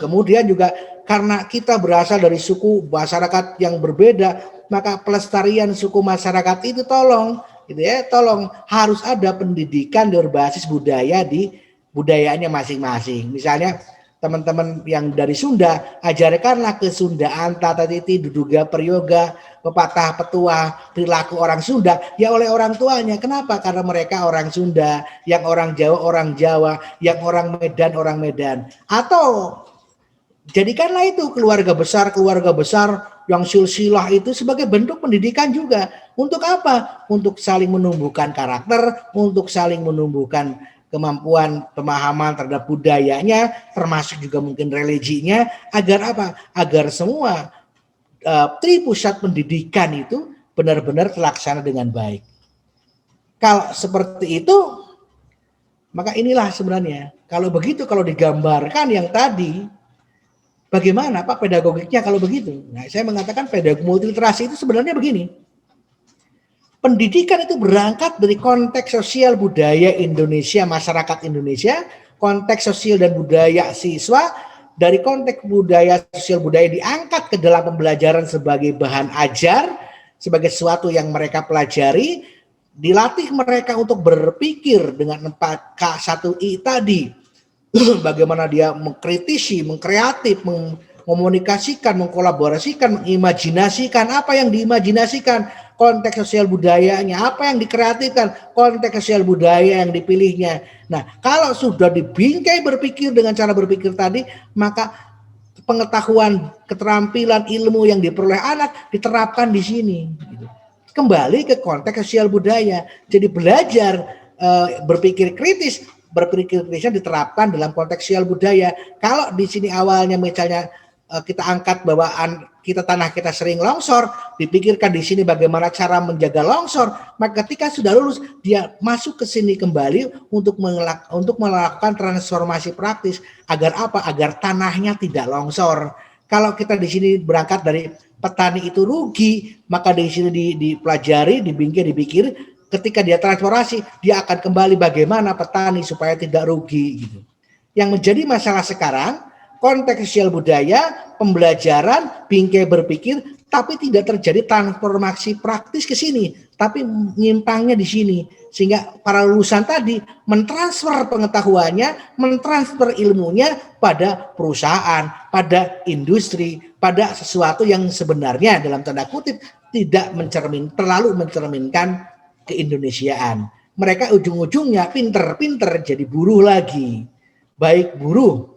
Kemudian juga karena kita berasal dari suku masyarakat yang berbeda, maka pelestarian suku masyarakat itu tolong gitu ya, tolong harus ada pendidikan berbasis budaya di budayaannya masing-masing. Misalnya teman-teman yang dari Sunda, ajarkanlah kesundaan, tata titi, duduga peryoga, pepatah petuah, perilaku orang Sunda ya oleh orang tuanya. Kenapa? Karena mereka orang Sunda, yang orang Jawa, yang orang Medan. Atau jadikanlah itu keluarga besar yang silsilah itu sebagai bentuk pendidikan juga. Untuk apa? Untuk saling menumbuhkan karakter, untuk saling menumbuhkan kemampuan pemahaman terhadap budayanya, termasuk juga mungkin religinya, agar apa? Agar semua tripusat pendidikan itu benar-benar terlaksana dengan baik. Kalau seperti itu, maka inilah sebenarnya. Kalau begitu, kalau digambarkan yang tadi, bagaimana Pak pedagogiknya kalau begitu? Nah, saya mengatakan pedagog multiliterasi itu sebenarnya begini. Pendidikan itu berangkat dari konteks sosial budaya Indonesia, masyarakat Indonesia, konteks sosial dan budaya siswa, dari konteks budaya sosial budaya diangkat ke dalam pembelajaran sebagai bahan ajar, sebagai sesuatu yang mereka pelajari, dilatih mereka untuk berpikir dengan 4K1I tadi. Bagaimana dia mengkritisi, mengkreatif, mengkomunikasikan, mengkolaborasikan, mengimajinasikan apa yang diimajinasikan, konteks sosial budayanya, apa yang dikreatifkan, konteks sosial budaya yang dipilihnya. Nah, kalau sudah dibingkai berpikir dengan cara berpikir tadi, maka pengetahuan, keterampilan, ilmu yang diperoleh anak diterapkan di sini. Kembali ke konteks sosial budaya. Jadi belajar berpikir kritis diterapkan dalam konteks sosial budaya. Kalau di sini awalnya misalnya kita angkat bahwa tanah kita sering longsor, dipikirkan di sini bagaimana cara menjaga longsor, maka ketika sudah lulus dia masuk ke sini kembali untuk melakukan transformasi praktis agar apa? Agar tanahnya tidak longsor. Kalau kita di sini berangkat dari petani itu rugi, maka di sini dipelajari, dipikir, ketika dia transformasi, dia akan kembali bagaimana petani supaya tidak rugi gitu. Yang menjadi masalah sekarang, konteks sosial budaya, pembelajaran, bingkai berpikir, tapi tidak terjadi transformasi praktis ke sini, tapi nyimpangnya di sini. Sehingga para lulusan tadi mentransfer pengetahuannya, mentransfer ilmunya pada perusahaan, pada industri, pada sesuatu yang sebenarnya dalam tanda kutip tidak terlalu mencerminkan keindonesiaan. Mereka ujung-ujungnya pinter-pinter jadi buruh lagi. Baik buruh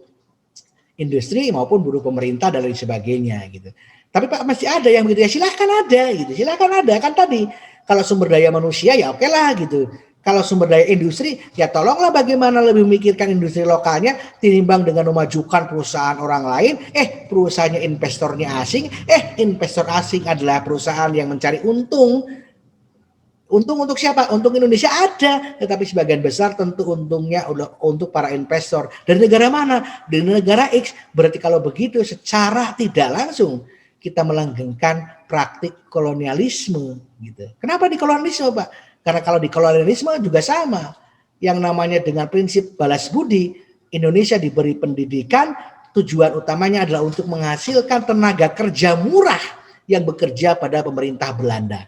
industri maupun buruh pemerintah dan lain sebagainya gitu. Tapi Pak masih ada yang begitu ya, silahkan ada gitu. Silahkan ada kan tadi. Kalau sumber daya manusia ya oke lah gitu. Kalau sumber daya industri ya tolonglah bagaimana lebih memikirkan industri lokalnya tinimbang dengan memajukan perusahaan orang lain. Perusahaannya investornya asing. Investor asing adalah perusahaan yang mencari untung. Untung untuk siapa? Untung Indonesia ada, tetapi sebagian besar tentu untungnya untuk para investor. Dari negara mana? Dari negara X. Berarti kalau begitu secara tidak langsung kita melanggengkan praktik kolonialisme gitu. Kenapa di kolonialisme, Pak? Karena kalau di kolonialisme juga sama. Yang namanya dengan prinsip balas budi, Indonesia diberi pendidikan, tujuan utamanya adalah untuk menghasilkan tenaga kerja murah yang bekerja pada pemerintah Belanda.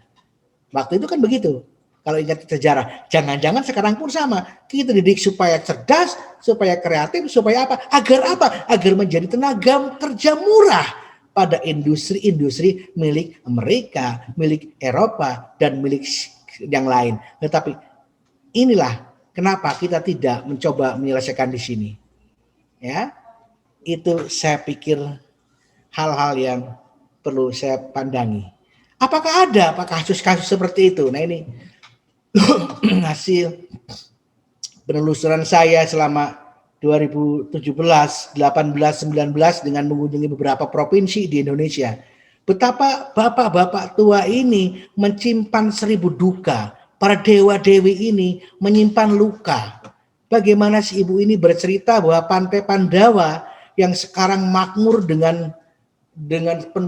Waktu itu kan begitu. Kalau ingat sejarah, jangan-jangan sekarang pun sama. Kita didik supaya cerdas, supaya kreatif, supaya apa? Agar apa? Agar menjadi tenaga kerja murah pada industri-industri milik Amerika, milik Eropa, dan milik yang lain. Tetapi inilah kenapa kita tidak mencoba menyelesaikan di sini. ya. Itu saya pikir hal-hal yang perlu saya pandangi. Apakah ada kasus-kasus seperti itu? Nah, ini hasil penelusuran saya selama 2017, 18, 19 dengan mengunjungi beberapa provinsi di Indonesia. Betapa bapak-bapak tua ini menyimpan 1000 duka. Para dewa-dewi ini menyimpan luka. Bagaimana si ibu ini bercerita bahwa Pantai Pandawa yang sekarang makmur dengan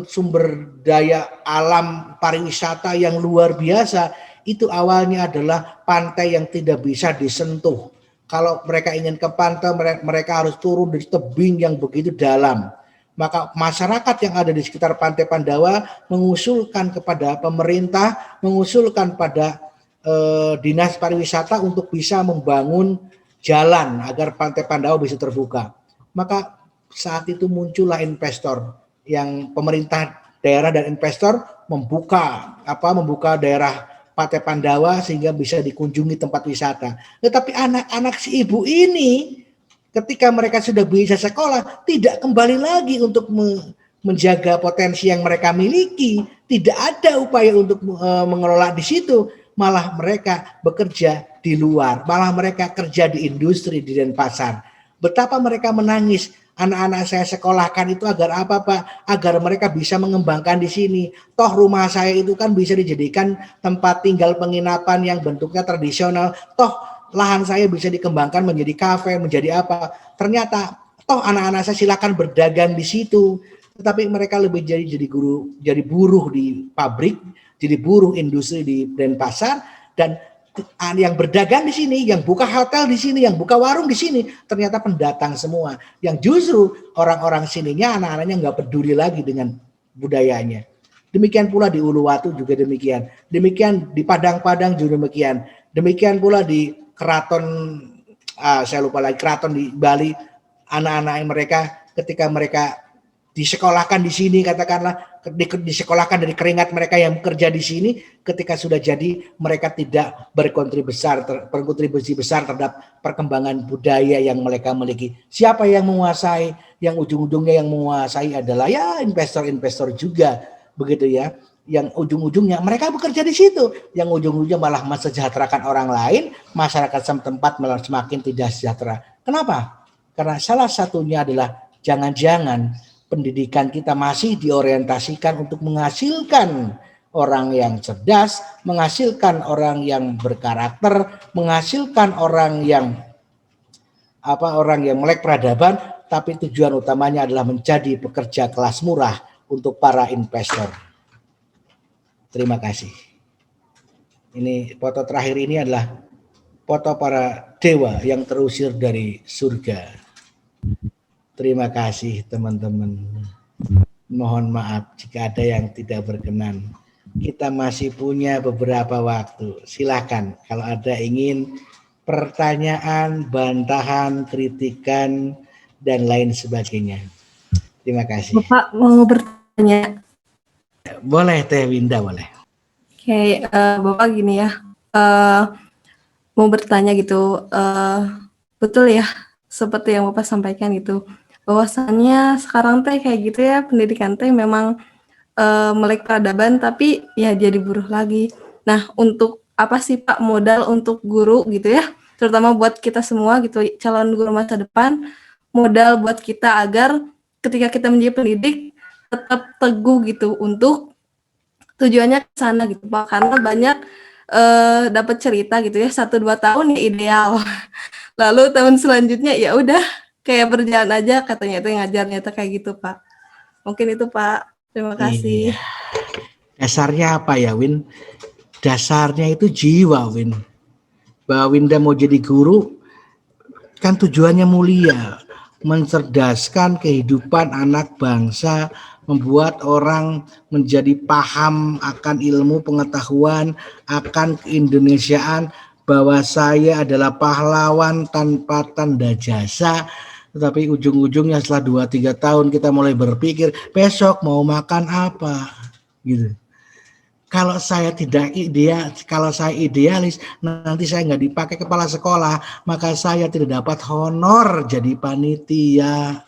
sumber daya alam pariwisata yang luar biasa, itu awalnya adalah pantai yang tidak bisa disentuh. Kalau mereka ingin ke pantai, mereka harus turun di tebing yang begitu dalam. Maka masyarakat yang ada di sekitar Pantai Pandawa mengusulkan kepada pemerintah, mengusulkan pada dinas pariwisata untuk bisa membangun jalan agar Pantai Pandawa bisa terbuka. Maka saat itu muncullah investor, yang pemerintah daerah dan investor membuka daerah Pantai Pandawa sehingga bisa dikunjungi tempat wisata. Tetapi anak-anak si ibu ini ketika mereka sudah bisa sekolah tidak kembali lagi untuk menjaga potensi yang mereka miliki. Tidak ada upaya untuk mengelola di situ. Malah mereka bekerja di luar. Malah mereka kerja di industri di Denpasar. Betapa mereka menangis. Anak-anak saya sekolahkan itu agar apa, Pak? Agar mereka bisa mengembangkan di sini. Toh rumah saya itu kan bisa dijadikan tempat tinggal penginapan yang bentuknya tradisional. Toh lahan saya bisa dikembangkan menjadi kafe, menjadi apa. Ternyata toh anak-anak saya silakan berdagang di situ. Tetapi mereka lebih jadi buruh di pabrik, jadi buruh industri di Denpasar, dan yang berdagang di sini, yang buka hotel di sini, yang buka warung di sini, ternyata pendatang semua. Yang justru orang-orang sininya, anak-anaknya nggak peduli lagi dengan budayanya. Demikian pula di Uluwatu juga demikian. Demikian di Padang-Padang juga demikian. Demikian pula di keraton, saya lupa lagi, keraton di Bali, anak-anak mereka ketika mereka disekolahkan di sini, katakanlah disekolahkan dari keringat mereka yang bekerja di sini, ketika sudah jadi mereka tidak berkontribusi besar terhadap perkembangan budaya yang mereka miliki. Siapa yang menguasai? Yang ujung-ujungnya yang menguasai adalah ya investor-investor juga, begitu ya. Yang ujung-ujungnya mereka bekerja di situ, yang ujung-ujungnya malah mensejahterakan orang lain, masyarakat setempat malah semakin tidak sejahtera. Kenapa? Karena salah satunya adalah jangan-jangan pendidikan kita masih diorientasikan untuk menghasilkan orang yang cerdas, menghasilkan orang yang berkarakter, menghasilkan orang yang melek peradaban, tapi tujuan utamanya adalah menjadi pekerja kelas murah untuk para investor. Terima kasih. Ini foto terakhir ini adalah foto para dewa yang terusir dari surga. Terima kasih teman-teman. Mohon maaf jika ada yang tidak berkenan. Kita masih punya beberapa waktu. Silakan kalau ada ingin pertanyaan, bantahan, kritikan, dan lain sebagainya. Terima kasih. Bapak mau bertanya? Boleh Teh Winda, boleh. Oke, Bapak gini ya. Mau bertanya gitu. Betul ya, seperti yang Bapak sampaikan gitu. Bahwasannya sekarang teh kayak gitu ya, pendidikan teh memang melek peradaban tapi ya jadi buruh lagi. Nah, untuk apa sih Pak modal untuk guru gitu ya, terutama buat kita semua gitu, calon guru masa depan, modal buat kita agar ketika kita menjadi pendidik tetap teguh gitu untuk tujuannya ke sana gitu Pak, karena banyak dapat cerita gitu ya, 1-2 tahun ya ideal. Lalu tahun selanjutnya ya udah kayak berjalan aja, katanya itu ngajarnya itu kayak gitu Pak. Mungkin itu Pak. Terima kasih. Iya. Dasarnya apa ya Win? Dasarnya itu jiwa Win. Bahwa Winda mau jadi guru kan tujuannya mulia, mencerdaskan kehidupan anak bangsa, membuat orang menjadi paham akan ilmu pengetahuan, akan keindonesiaan, bahwa saya adalah pahlawan tanpa tanda jasa. Tetapi ujung-ujungnya setelah 2-3 tahun kita mulai berpikir besok mau makan apa gitu. Kalau saya tidak kalau saya idealis, nanti saya nggak dipakai kepala sekolah, maka saya tidak dapat honor jadi panitia.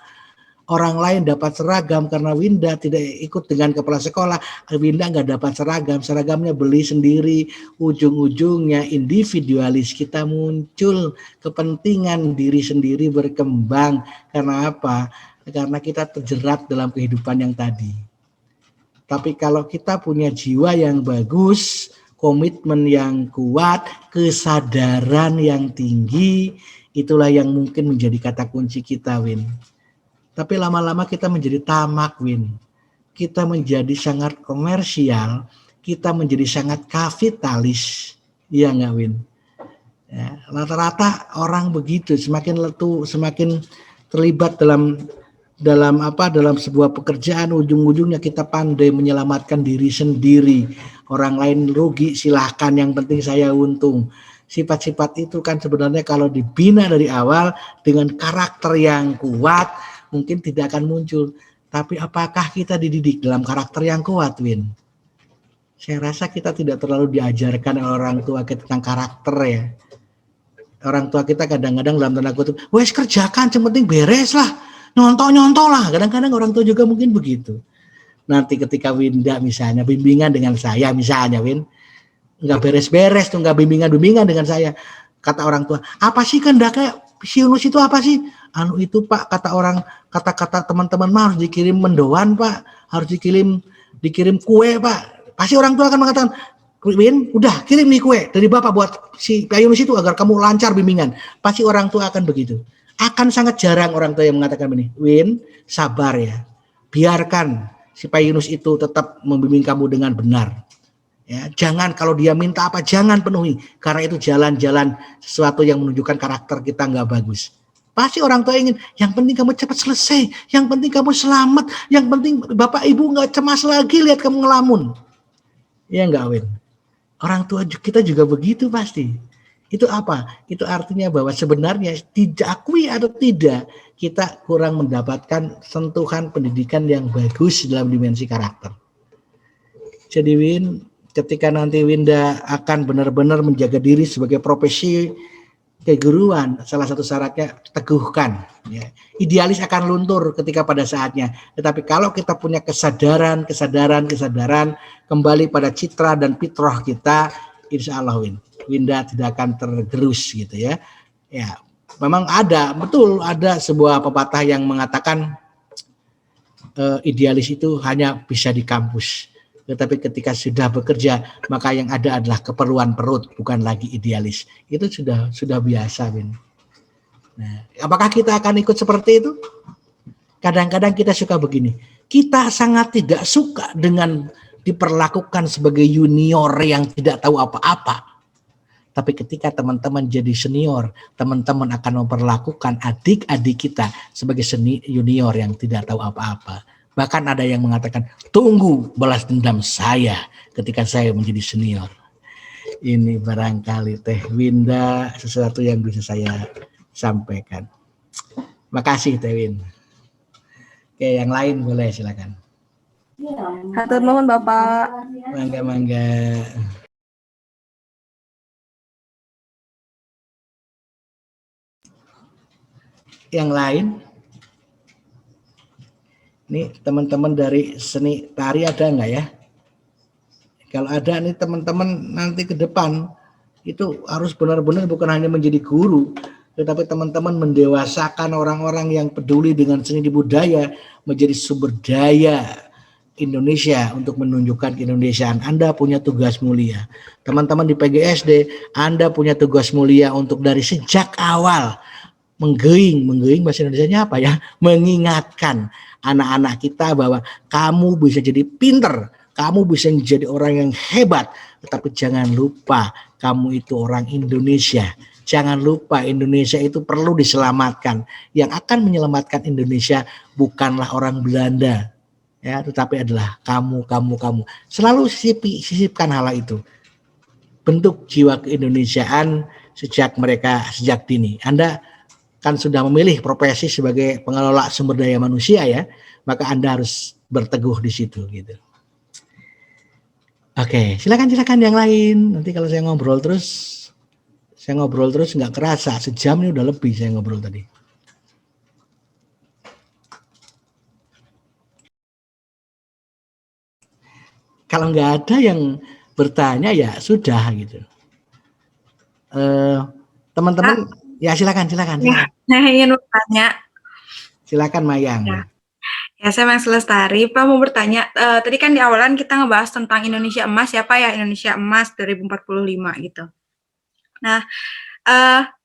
Orang lain dapat seragam karena Winda tidak ikut dengan kepala sekolah. Winda nggak dapat seragam, seragamnya beli sendiri. Ujung-ujungnya individualis kita muncul, kepentingan diri sendiri berkembang. Karena apa? Karena kita terjerat dalam kehidupan yang tadi. Tapi kalau kita punya jiwa yang bagus, komitmen yang kuat, kesadaran yang tinggi, itulah yang mungkin menjadi kata kunci kita, Win. Tapi lama-lama kita menjadi tamak, Win. Kita menjadi sangat komersial, kita menjadi sangat kapitalis. Iya nggak, Win? Ya, rata-rata orang begitu, semakin letu, semakin terlibat dalam sebuah pekerjaan, ujung-ujungnya kita pandai menyelamatkan diri sendiri. Orang lain rugi, silahkan, yang penting saya untung. Sifat-sifat itu kan sebenarnya kalau dibina dari awal dengan karakter yang kuat, mungkin tidak akan muncul. Tapi apakah kita dididik dalam karakter yang kuat, Win? Saya rasa kita tidak terlalu diajarkan oleh orang tua kita tentang karakter ya. Orang tua kita kadang-kadang dalam tanda kutip, wes kerjakan, yang penting beres lah, nyontoh lah. Kadang-kadang orang tua juga mungkin begitu. Nanti ketika Winda misalnya bimbingan dengan saya misalnya, Win, nggak beres-beres tuh, nggak bimbingan dengan saya. Kata orang tua, apa sih kehendaknya si Yunus itu apa sih? Anu itu Pak, kata teman-teman mah harus dikirim mendoan Pak, harus dikirim kue Pak. Pasti orang tua akan mengatakan, Win, udah kirim nih kue dari Bapak buat si Pak Yunus itu agar kamu lancar bimbingan. Pasti orang tua akan begitu. Akan sangat jarang orang tua yang mengatakan begini, Win, sabar ya, biarkan si Pak Yunus itu tetap membimbing kamu dengan benar. Ya, jangan kalau dia minta apa jangan penuhi, karena itu jalan-jalan sesuatu yang menunjukkan karakter kita nggak bagus. Pasti orang tua ingin yang penting kamu cepat selesai, yang penting kamu selamat, yang penting bapak ibu nggak cemas lagi lihat kamu ngelamun. Ya nggak, Win? Orang tua kita juga begitu pasti. Itu apa? Itu artinya bahwa sebenarnya diakui atau tidak kita kurang mendapatkan sentuhan pendidikan yang bagus dalam dimensi karakter. Jadi Win, ketika nanti Winda akan benar-benar menjaga diri sebagai profesi keguruan, salah satu syaratnya teguhkan. Ya. Idealis akan luntur ketika pada saatnya. Tetapi kalau kita punya kesadaran kembali pada citra dan fitrah kita, insya Allah Winda tidak akan tergerus gitu ya. Ya, memang ada sebuah pepatah yang mengatakan idealis itu hanya bisa di kampus. Tetapi ketika sudah bekerja, maka yang ada adalah keperluan perut, bukan lagi idealis. Itu sudah biasa, Win. Nah, apakah kita akan ikut seperti itu? Kadang-kadang kita suka begini. Kita sangat tidak suka dengan diperlakukan sebagai junior yang tidak tahu apa-apa. Tapi ketika teman-teman jadi senior, teman-teman akan memperlakukan adik-adik kita sebagai junior yang tidak tahu apa-apa. Bahkan ada yang mengatakan, tunggu balas dendam saya ketika saya menjadi senior. Ini barangkali Teh Winda sesuatu yang bisa saya sampaikan. Makasih Teh Win. Oke, yang lain boleh silakan. Hatur nuhun Bapak. Mangga. Yang lain? Ini teman-teman dari seni tari ada nggak ya? Kalau ada nih teman-teman nanti ke depan itu harus benar-benar bukan hanya menjadi guru, tetapi teman-teman mendewasakan orang-orang yang peduli dengan seni budaya menjadi sumber daya Indonesia untuk menunjukkan keindonesiaan. Anda punya tugas mulia. Teman-teman di PGSD, Anda punya tugas mulia untuk dari sejak awal menggeing bahasa Indonesianya apa ya? Mengingatkan anak-anak kita bahwa kamu bisa jadi pinter, kamu bisa menjadi orang yang hebat, tetapi jangan lupa kamu itu orang Indonesia. Jangan lupa Indonesia itu perlu diselamatkan. Yang akan menyelamatkan Indonesia bukanlah orang Belanda, ya, tetapi adalah kamu. Selalu sisipkan hal itu. Bentuk jiwa keindonesiaan sejak dini. Anda kan sudah memilih profesi sebagai pengelola sumber daya manusia ya, maka Anda harus berteguh di situ gitu. Oke, silakan yang lain. Nanti kalau saya ngobrol terus nggak kerasa, sejam ini udah lebih saya ngobrol tadi. Kalau nggak ada yang bertanya ya sudah gitu. Teman-teman, ya silakan. Ya, saya ingin bertanya. Silakan Mayang. Ya, saya Mas Lestari. Pak mau bertanya, tadi kan di awalan kita ngebahas tentang Indonesia Emas ya Pak ya, Indonesia Emas 2045 gitu. Nah,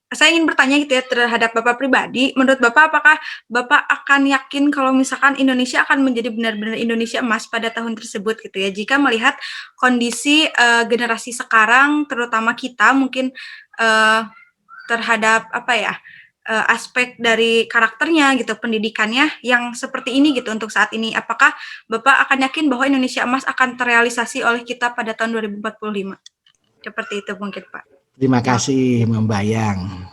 saya ingin bertanya gitu ya terhadap Bapak pribadi, menurut Bapak apakah Bapak akan yakin kalau misalkan Indonesia akan menjadi benar-benar Indonesia Emas pada tahun tersebut gitu ya, jika melihat kondisi generasi sekarang, terutama kita mungkin terhadap apa ya, aspek dari karakternya gitu, pendidikannya yang seperti ini gitu untuk saat ini. Apakah Bapak akan yakin bahwa Indonesia Emas akan terrealisasi oleh kita pada tahun 2045? Seperti itu mungkin Pak. Terima kasih Membayang.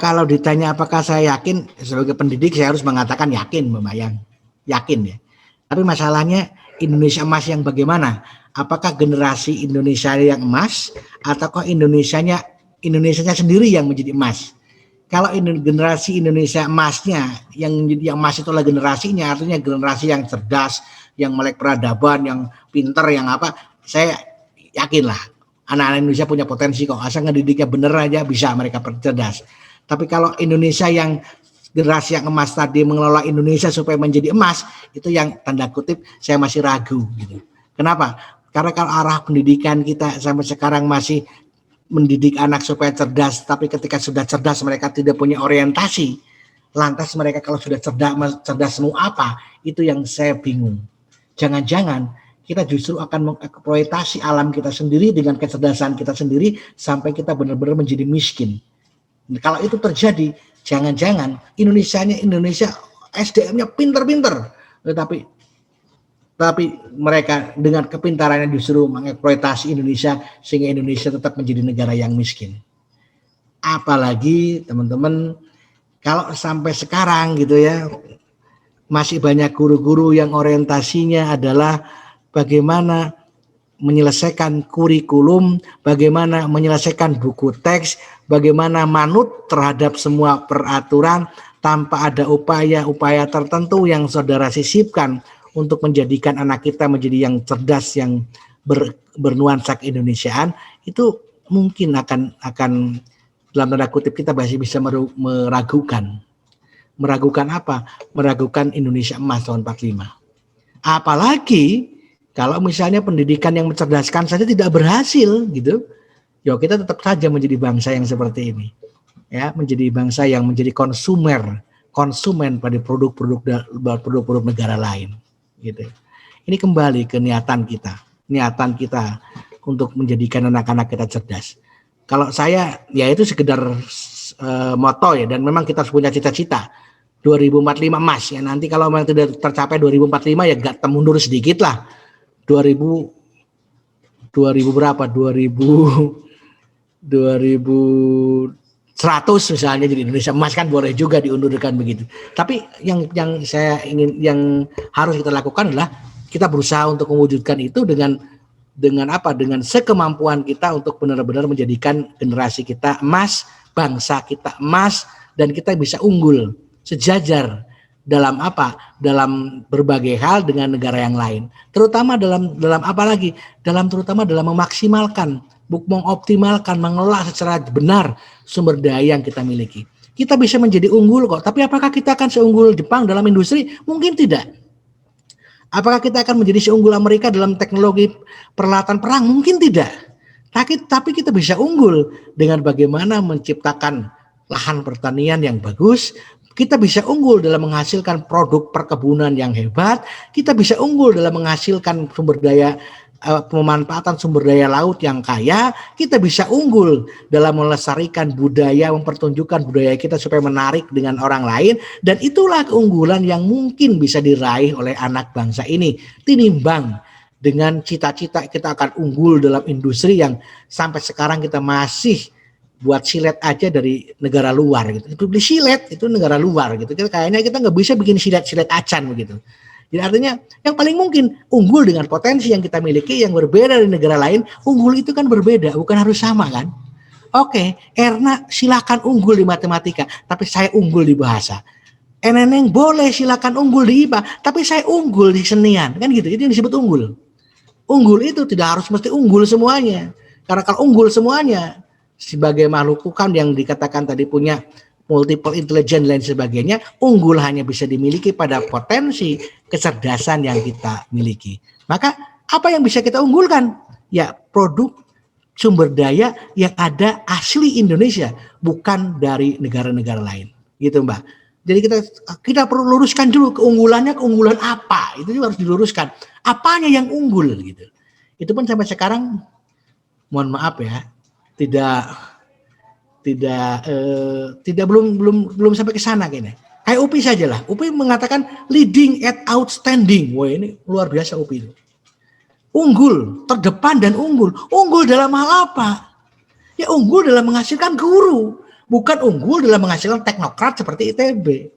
Kalau ditanya apakah saya yakin, sebagai pendidik saya harus mengatakan yakin Membayang. Yakin ya. Tapi masalahnya Indonesia Emas yang bagaimana? Apakah generasi Indonesia yang emas ataukah Indonesianya sendiri yang menjadi emas? Kalau generasi Indonesia emasnya yang emas itulah generasinya, artinya generasi yang cerdas, yang melek peradaban, yang pinter, yang apa, saya yakinlah anak-anak Indonesia punya potensi kok, asal ngedidiknya bener aja bisa mereka cerdas. Tapi kalau Indonesia yang generasi yang emas tadi mengelola Indonesia supaya menjadi emas, itu yang tanda kutip saya masih ragu gitu. Kenapa? Karena kalau arah pendidikan kita sampai sekarang masih mendidik anak supaya cerdas, tapi ketika sudah cerdas mereka tidak punya orientasi. Lantas mereka kalau sudah cerdas mau apa? Itu yang saya bingung. Jangan-jangan kita justru akan mengeksploitasi alam kita sendiri dengan kecerdasan kita sendiri sampai kita benar-benar menjadi miskin. Kalau itu terjadi, jangan-jangan Indonesia SDM-nya pinter-pinter, tapi mereka dengan kepintarannya justru mengeksploitasi Indonesia sehingga Indonesia tetap menjadi negara yang miskin. Apalagi teman-teman kalau sampai sekarang gitu ya, masih banyak guru-guru yang orientasinya adalah bagaimana menyelesaikan kurikulum, bagaimana menyelesaikan buku teks, bagaimana manut terhadap semua peraturan tanpa ada upaya-upaya tertentu yang saudara sisipkan untuk menjadikan anak kita menjadi yang cerdas, yang bernuansa keindonesiaan. Itu mungkin akan dalam tanda kutip kita masih bisa meragukan apa? Meragukan Indonesia Emas tahun 45. Apalagi kalau misalnya pendidikan yang mencerdaskan saja tidak berhasil gitu, ya kita tetap saja menjadi bangsa yang seperti ini. Ya, menjadi bangsa yang menjadi konsumen pada produk-produk negara lain gitu. Ini kembali ke niatan kita untuk menjadikan anak-anak kita cerdas. Kalau saya ya itu sekedar moto ya, dan memang kita harus punya cita-cita 2045 emas ya. Nanti kalau memang tidak tercapai 2045 ya agak mundur sedikit lah. 2000 berapa? 2100 misalnya jadi Indonesia emas kan boleh juga diundurkan begitu. Tapi yang saya ingin yang harus kita lakukan adalah kita berusaha untuk mewujudkan itu dengan apa? Dengan sekemampuan kita untuk benar-benar menjadikan generasi kita emas, bangsa kita emas, dan kita bisa unggul sejajar dalam apa? Dalam berbagai hal dengan negara yang lain. Terutama dalam apa lagi? Terutama dalam memaksimalkan, mengoptimalkan, mengelola secara benar sumber daya yang kita miliki. Kita bisa menjadi unggul kok, tapi apakah kita akan seunggul Jepang dalam industri? Mungkin tidak. Apakah kita akan menjadi seunggul Amerika dalam teknologi peralatan perang? Mungkin tidak. Tapi kita bisa unggul dengan bagaimana menciptakan lahan pertanian yang bagus. Kita bisa unggul dalam menghasilkan produk perkebunan yang hebat. Kita bisa unggul dalam menghasilkan sumber daya, pemanfaatan sumber daya laut yang kaya. Kita bisa unggul dalam melestarikan budaya, mempertunjukkan budaya kita supaya menarik dengan orang lain. Dan itulah keunggulan yang mungkin bisa diraih oleh anak bangsa ini. Tinimbang dengan cita-cita kita akan unggul dalam industri yang sampai sekarang kita masih buat silet aja dari negara luar gitu. Itu beli silet itu negara luar gitu. Kayaknya kita nggak bisa bikin silet acan begitu. Jadi artinya yang paling mungkin unggul dengan potensi yang kita miliki yang berbeda dari negara lain, unggul itu kan berbeda, bukan harus sama kan? Oke, Erna silakan unggul di matematika, tapi saya unggul di bahasa. Neneng boleh silakan unggul di IPA, tapi saya unggul di senian, kan gitu. Itu yang disebut unggul. Unggul itu tidak harus mesti unggul semuanya. Karena kalau unggul semuanya, sebagai makhluk hukum yang dikatakan tadi punya multiple intelligence dan sebagainya, unggul hanya bisa dimiliki pada potensi kecerdasan yang kita miliki. Maka apa yang bisa kita unggulkan? Ya produk sumber daya yang ada asli Indonesia, bukan dari negara-negara lain. Gitu Mbak. Jadi kita perlu luruskan dulu keunggulan apa? Itu juga harus diluruskan. Apanya yang unggul gitu. Itu pun sampai sekarang mohon maaf ya, belum sampai ke sana kayaknya. Kayak UPI sajalah. UPI mengatakan leading at outstanding. Wah, ini luar biasa UPI itu. Unggul, terdepan dan unggul. Unggul dalam hal apa? Ya unggul dalam menghasilkan guru, bukan unggul dalam menghasilkan teknokrat seperti ITB.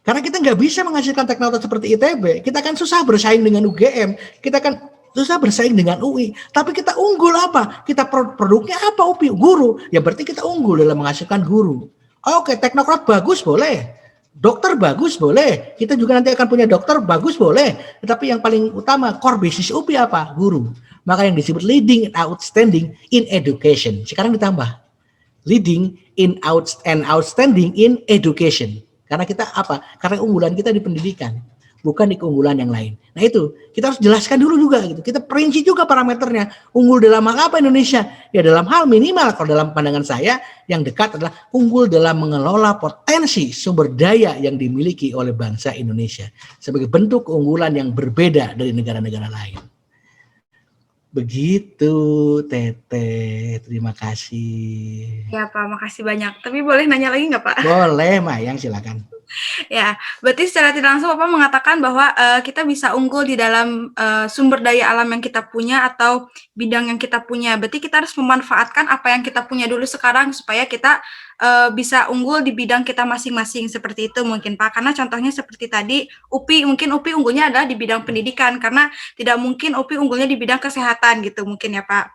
Karena kita nggak bisa menghasilkan teknokrat seperti ITB, kita kan susah bersaing dengan UGM, kita kan susah bersaing dengan UI. Tapi kita unggul apa? Kita produknya apa UPI? Guru. Ya berarti kita unggul dalam menghasilkan guru. Oke, teknokrat bagus boleh. Dokter bagus boleh. Kita juga nanti akan punya dokter bagus boleh. Tetapi yang paling utama core business UPI apa? Guru. Maka yang disebut leading and outstanding in education. Sekarang ditambah leading in and outstanding in education. Karena kita apa? Karena unggulan kita di pendidikan, bukan di keunggulan yang lain. Nah itu kita harus jelaskan dulu juga gitu. Kita perinci juga parameternya. Unggul dalam hal apa Indonesia? Ya dalam hal minimal kalau dalam pandangan saya yang dekat adalah unggul dalam mengelola potensi sumber daya yang dimiliki oleh bangsa Indonesia sebagai bentuk keunggulan yang berbeda dari negara-negara lain. Begitu Teteh, terima kasih. Ya Pak, makasih banyak. Tapi boleh nanya lagi nggak Pak? Boleh Mayang, silakan. Ya, berarti secara tidak langsung Bapak mengatakan bahwa kita bisa unggul di dalam sumber daya alam yang kita punya atau bidang yang kita punya. Berarti kita harus memanfaatkan apa yang kita punya dulu sekarang supaya kita bisa unggul di bidang kita masing-masing seperti itu mungkin Pak. Karena contohnya seperti tadi UPI, mungkin UPI unggulnya adalah di bidang pendidikan karena tidak mungkin UPI unggulnya di bidang kesehatan gitu mungkin ya Pak.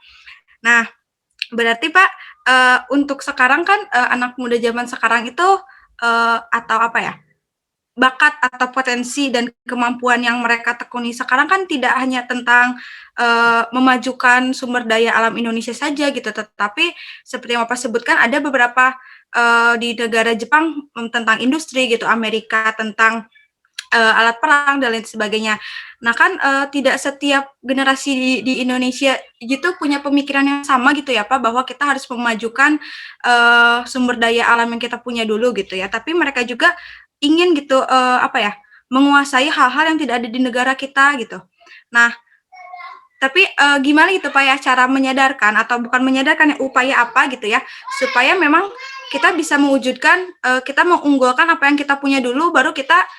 Nah, berarti Pak untuk sekarang kan anak muda zaman sekarang itu atau apa ya, bakat atau potensi dan kemampuan yang mereka tekuni sekarang kan tidak hanya tentang memajukan sumber daya alam Indonesia saja gitu, tetapi seperti yang Bapak sebutkan ada beberapa di negara Jepang tentang industri gitu, Amerika tentang alat perang dan lain sebagainya. Nah kan tidak setiap generasi di Indonesia gitu punya pemikiran yang sama gitu ya Pak, bahwa kita harus memajukan sumber daya alam yang kita punya dulu gitu ya. Tapi mereka juga ingin gitu menguasai hal-hal yang tidak ada di negara kita gitu. Nah, tapi gimana gitu Pak ya cara menyadarkan atau bukan menyadarkan ya, upaya apa gitu ya supaya memang kita bisa mewujudkan kita mengunggulkan apa yang kita punya dulu, baru kita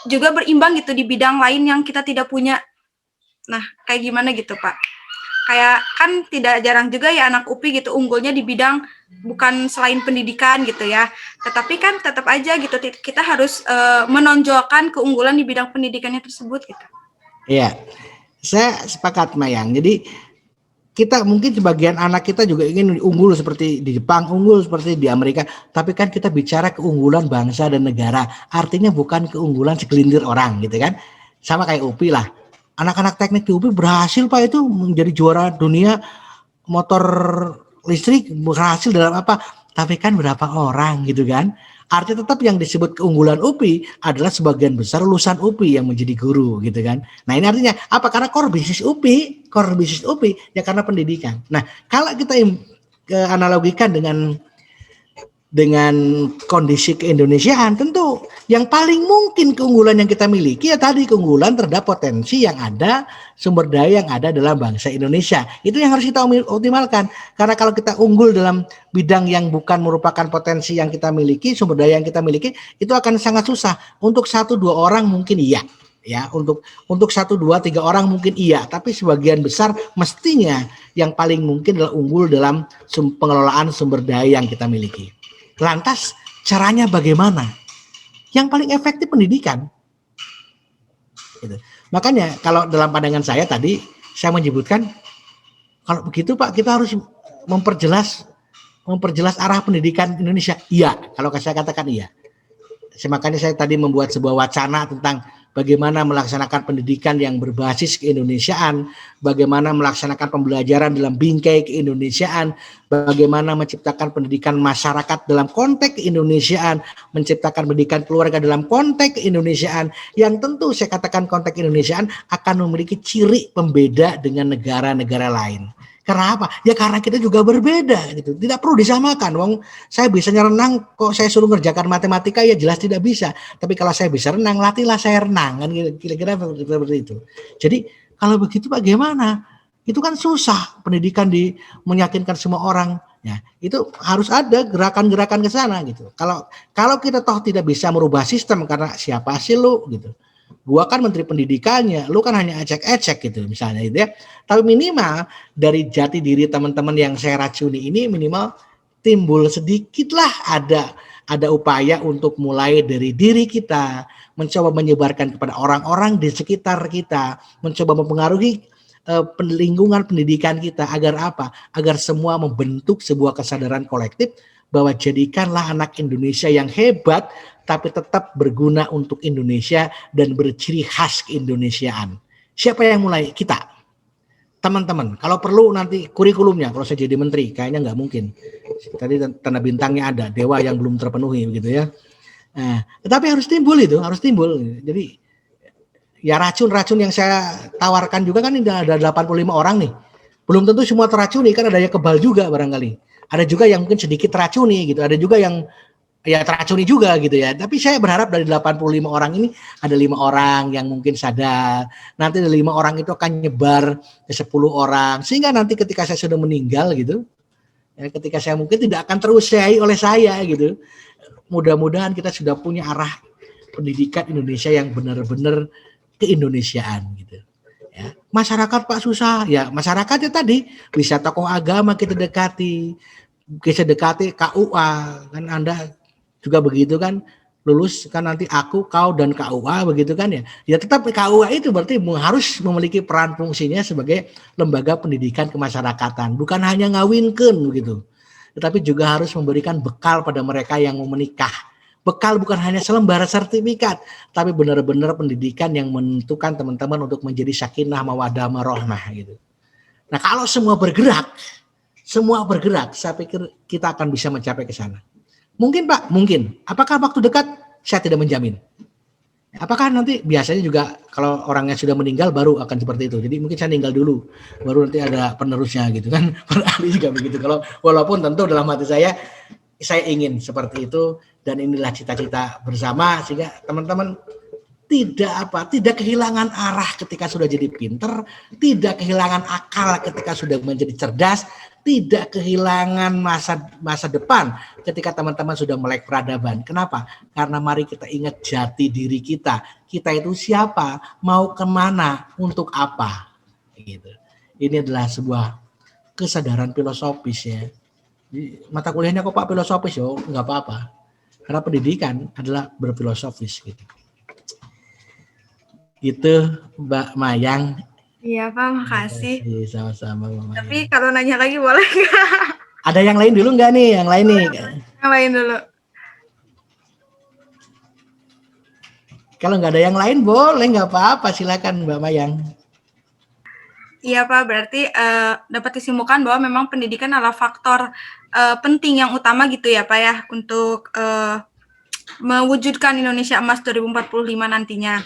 juga berimbang gitu di bidang lain yang kita tidak punya. Nah, kayak gimana gitu Pak? Kayak kan tidak jarang juga ya anak UPI gitu unggulnya di bidang bukan selain pendidikan gitu ya. Tetapi kan tetap aja gitu kita harus menonjolkan keunggulan di bidang pendidikannya tersebut gitu. Iya. Saya sepakat Mayang. Jadi kita mungkin sebagian anak kita juga ingin unggul seperti di Jepang, unggul seperti di Amerika, tapi kan kita bicara keunggulan bangsa dan negara. Artinya bukan keunggulan segelintir orang gitu kan. Sama kayak UPI lah. Anak-anak teknik di UPI berhasil Pak itu menjadi juara dunia motor listrik, berhasil dalam apa? Tapi kan berapa orang gitu kan? Artinya tetap yang disebut keunggulan UPI adalah sebagian besar lulusan UPI yang menjadi guru gitu kan. Nah ini artinya apa? Karena core business UPI ya karena pendidikan. Nah kalau kita analogikan dengan kondisi keindonesiaan, tentu yang paling mungkin keunggulan yang kita miliki ya tadi keunggulan terhadap potensi yang ada, sumber daya yang ada dalam bangsa Indonesia. Itu yang harus kita optimalkan. Karena kalau kita unggul dalam bidang yang bukan merupakan potensi yang kita miliki, sumber daya yang kita miliki, itu akan sangat susah. Untuk 1-2 orang mungkin iya. Ya, untuk 1, 2, 3 orang mungkin iya, tapi sebagian besar mestinya yang paling mungkin adalah unggul dalam pengelolaan sumber daya yang kita miliki. Lantas caranya bagaimana? Yang paling efektif pendidikan. Gitu. Makanya kalau dalam pandangan saya tadi saya menyebutkan kalau begitu Pak kita harus memperjelas arah pendidikan Indonesia. Iya, kalau saya katakan iya. Makanya saya tadi membuat sebuah wacana tentang bagaimana melaksanakan pendidikan yang berbasis keindonesiaan, bagaimana melaksanakan pembelajaran dalam bingkai keindonesiaan, bagaimana menciptakan pendidikan masyarakat dalam konteks keindonesiaan, menciptakan pendidikan keluarga dalam konteks keindonesiaan, yang tentu saya katakan konteks keindonesiaan akan memiliki ciri pembeda dengan negara-negara lain. Kenapa? Ya karena kita juga berbeda gitu. Tidak perlu disamakan. Wong saya bisa renang kok saya suruh ngerjakan matematika ya jelas tidak bisa. Tapi kalau saya bisa renang, latihlah saya renang kan kira-kira seperti itu. Jadi kalau begitu bagaimana? Itu kan susah pendidikan meyakinkan semua orang. Ya, itu harus ada gerakan-gerakan ke sana gitu. Kalau kita toh tidak bisa merubah sistem karena siapa sih lu gitu. Gua kan menteri pendidikannya, lu kan hanya ecek-ecek gitu misalnya gitu ya. Tapi minimal dari jati diri teman-teman yang saya racuni ini minimal timbul sedikitlah ada upaya untuk mulai dari diri kita, mencoba menyebarkan kepada orang-orang di sekitar kita, mencoba mempengaruhi lingkungan pendidikan kita agar apa? Agar semua membentuk sebuah kesadaran kolektif bahwa jadikanlah anak Indonesia yang hebat tapi tetap berguna untuk Indonesia dan berciri khas keindonesiaan. Siapa yang mulai? Kita. Teman-teman, kalau perlu nanti kurikulumnya, kalau saya jadi menteri, kayaknya nggak mungkin. Tadi tanda bintangnya ada, dewa yang belum terpenuhi gitu ya. Nah, tetapi harus timbul itu, harus timbul. Jadi ya racun-racun yang saya tawarkan juga kan ada 85 orang nih. Belum tentu semua teracuni, kan ada yang kebal juga barangkali. Ada juga yang mungkin sedikit teracuni gitu, ada juga yang ya teracuni juga gitu ya. Tapi saya berharap dari 85 orang ini ada 5 orang yang mungkin sadar. Nanti dari 5 orang itu akan nyebar ke 10 orang. Sehingga nanti ketika saya sudah meninggal gitu, ya, ketika saya mungkin tidak akan terusiai oleh saya gitu. Mudah-mudahan kita sudah punya arah pendidikan Indonesia yang benar-benar keindonesiaan gitu. Ya. Masyarakat Pak susah, ya masyarakatnya tadi bisa tokoh agama kita dekati KUA kan Anda juga begitu kan lulus kan nanti aku kau dan KUA begitu kan ya tetap KUA itu berarti harus memiliki peran fungsinya sebagai lembaga pendidikan kemasyarakatan bukan hanya ngawinkeun begitu tetapi juga harus memberikan bekal pada mereka yang mau menikah. Bekal bukan hanya selembar sertifikat tapi benar-benar pendidikan yang menentukan teman-teman untuk menjadi sakinah mawaddah warahmah gitu. Nah kalau semua bergerak saya pikir kita akan bisa mencapai ke sana. Mungkin Pak, mungkin. Apakah waktu dekat? Saya tidak menjamin. Apakah nanti biasanya juga kalau orangnya sudah meninggal baru akan seperti itu. Jadi mungkin saya meninggal dulu, baru nanti ada penerusnya gitu kan. Para ahli juga begitu. Kalau walaupun tentu dalam hati saya ingin seperti itu dan inilah cita-cita bersama sehingga teman-teman tidak kehilangan arah ketika sudah jadi pinter, tidak kehilangan akal ketika sudah menjadi cerdas, tidak kehilangan masa depan ketika teman-teman sudah melek peradaban. Kenapa? Karena mari kita ingat jati diri kita. Kita itu siapa? Mau kemana? Untuk apa? Gitu. Ini adalah sebuah kesadaran filosofis ya. Mata kuliahnya kok Pak filosofis yo, nggak apa-apa. Karena pendidikan adalah berfilosofis gitu. Itu Mbak Mayang. Iya Pak, makasih. Sama-sama Mbak Mayang. Tapi kalau nanya lagi boleh nggak? Ada yang lain dulu nggak nih? Yang lain nih. Yang lain dulu. Kalau nggak ada yang lain boleh nggak apa-apa, silakan Mbak Mayang. Iya Pak, berarti dapat disimpulkan bahwa memang pendidikan adalah faktor penting yang utama gitu ya Pak ya untuk mewujudkan Indonesia Emas 2045 nantinya.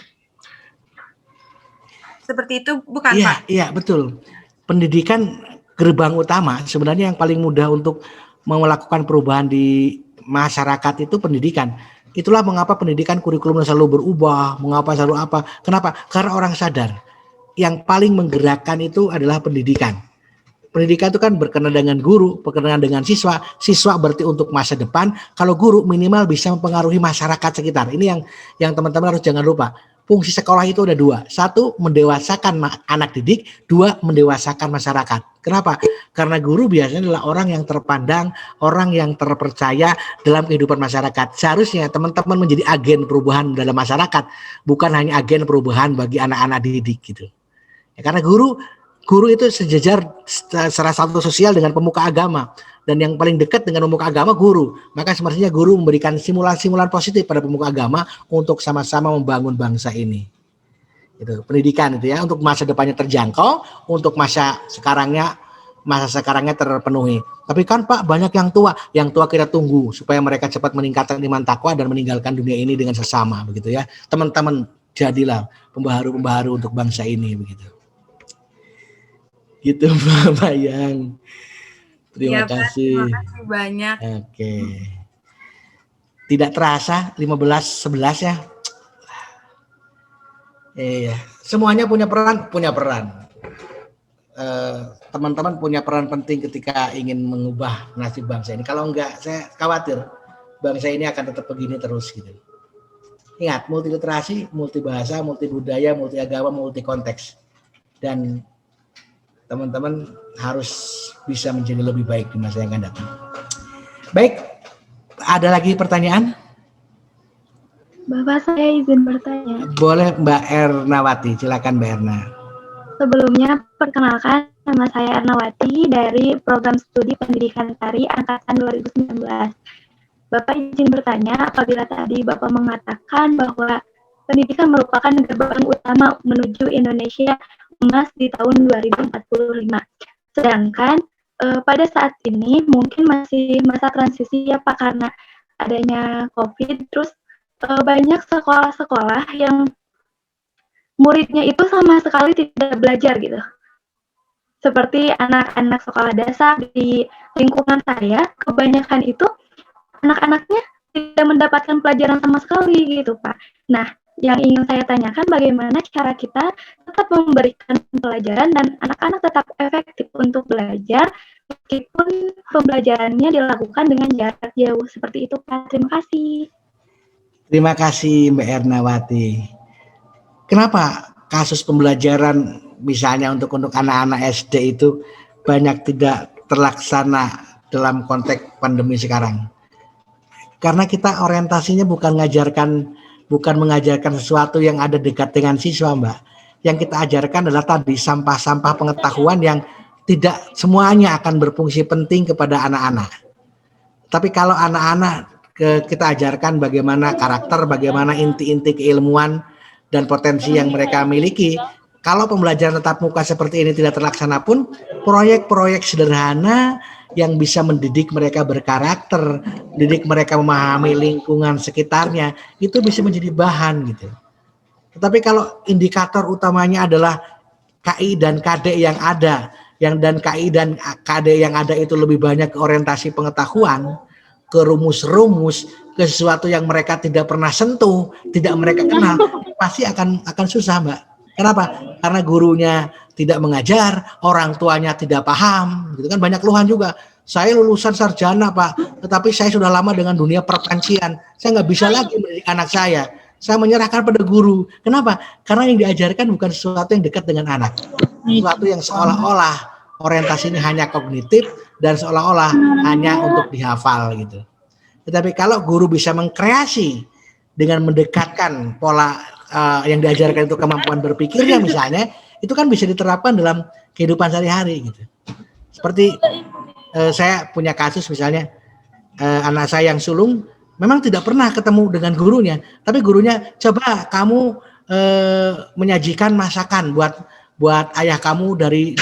Seperti itu bukan Pak? Iya betul. Pendidikan gerbang utama sebenarnya yang paling mudah untuk melakukan perubahan di masyarakat itu pendidikan. Itulah mengapa pendidikan kurikulum selalu berubah, mengapa selalu apa. Kenapa? Karena orang sadar yang paling menggerakkan itu adalah pendidikan. Pendidikan itu kan berkenaan dengan guru, berkenaan dengan siswa. Siswa berarti untuk masa depan. Kalau guru minimal bisa mempengaruhi masyarakat sekitar. Ini yang teman-teman harus jangan lupa. fungsi sekolah itu ada dua. Satu, mendewasakan anak didik. Dua, mendewasakan masyarakat. Kenapa? Karena guru biasanya adalah orang yang terpandang, orang yang terpercaya dalam kehidupan masyarakat. Seharusnya teman-teman menjadi agen perubahan dalam masyarakat, bukan hanya agen perubahan bagi anak-anak didik gitu. Ya, karena guru itu sejajar secara status sosial dengan pemuka agama. Dan yang paling dekat dengan pemuka agama guru. Maka semestinya guru memberikan simulan-simulan positif pada pemuka agama untuk sama-sama membangun bangsa ini. Itu pendidikan itu ya, untuk masa depannya terjangkau, untuk masa sekarangnya terpenuhi. Tapi kan Pak, banyak yang tua kita tunggu supaya mereka cepat meningkatkan iman takwa dan meninggalkan dunia ini dengan sesama begitu ya. Teman-teman, jadilah pembaharu-pembaharu untuk bangsa ini begitu. Gitu Mbak Mayang. Terima kasih. Terima kasih banyak. Oke. Tidak terasa 15-11 ya. Iya, semuanya punya peran. Teman-teman punya peran penting ketika ingin mengubah nasib bangsa ini. Kalau enggak, saya khawatir bangsa ini akan tetap begini terus gitu. Ingat, multiliterasi, multibahasa, multibudaya, multiagama, multikonteks. Dan teman-teman harus bisa menjadi lebih baik di masa yang akan datang. Baik, ada lagi pertanyaan? Bapak, saya izin bertanya. Boleh Mbak Ernawati, silakan Mbak Erna. Sebelumnya, perkenalkan nama saya Ernawati dari Program Studi Pendidikan Tari Angkatan 2019. Bapak izin bertanya, apabila tadi Bapak mengatakan bahwa pendidikan merupakan gerbang utama menuju Indonesia emas di tahun 2045. Sedangkan pada saat ini mungkin masih masa transisi ya Pak, karena adanya COVID, terus banyak sekolah-sekolah yang muridnya itu sama sekali tidak belajar gitu. Seperti anak-anak sekolah dasar di lingkungan saya, kebanyakan itu anak-anaknya tidak mendapatkan pelajaran sama sekali gitu Pak. Nah, yang ingin saya tanyakan, bagaimana cara kita tetap memberikan pelajaran dan anak-anak tetap efektif untuk belajar meskipun pembelajarannya dilakukan dengan jarak jauh seperti itu Pak. Terima kasih. Terima kasih Mbak Ernawati. Kenapa kasus pembelajaran misalnya untuk anak-anak SD itu banyak tidak terlaksana dalam konteks pandemi sekarang? Karena kita orientasinya bukan mengajarkan sesuatu yang ada dekat dengan siswa, Mbak. Yang kita ajarkan adalah tadi sampah-sampah pengetahuan yang tidak semuanya akan berfungsi penting kepada anak-anak. Tapi kalau anak-anak kita ajarkan bagaimana karakter, bagaimana inti-inti keilmuan dan potensi yang mereka miliki, kalau pembelajaran tatap muka seperti ini tidak terlaksana pun, proyek-proyek sederhana yang bisa mendidik mereka berkarakter, mendidik mereka memahami lingkungan sekitarnya, itu bisa menjadi bahan gitu. Tetapi kalau indikator utamanya adalah KI dan KD yang ada, dan KI dan KD yang ada itu lebih banyak ke orientasi pengetahuan, ke rumus-rumus, ke sesuatu yang mereka tidak pernah sentuh, tidak mereka kenal, pasti akan susah Mbak. Kenapa? Karena gurunya tidak mengajar, orang tuanya tidak paham, gitu kan, banyak keluhan juga. Saya lulusan sarjana Pak, tetapi saya sudah lama dengan dunia perpancian, saya nggak bisa lagi mendidik anak saya menyerahkan pada guru. Kenapa? Karena yang diajarkan bukan sesuatu yang dekat dengan anak, sesuatu yang seolah-olah orientasinya hanya kognitif dan seolah-olah hanya untuk dihafal gitu. Tetapi kalau guru bisa mengkreasi dengan mendekatkan pola yang diajarkan itu kemampuan berpikirnya misalnya, itu kan bisa diterapkan dalam kehidupan sehari-hari gitu. Seperti saya punya kasus misalnya anak saya yang sulung memang tidak pernah ketemu dengan gurunya, tapi gurunya coba kamu menyajikan masakan buat ayah kamu dari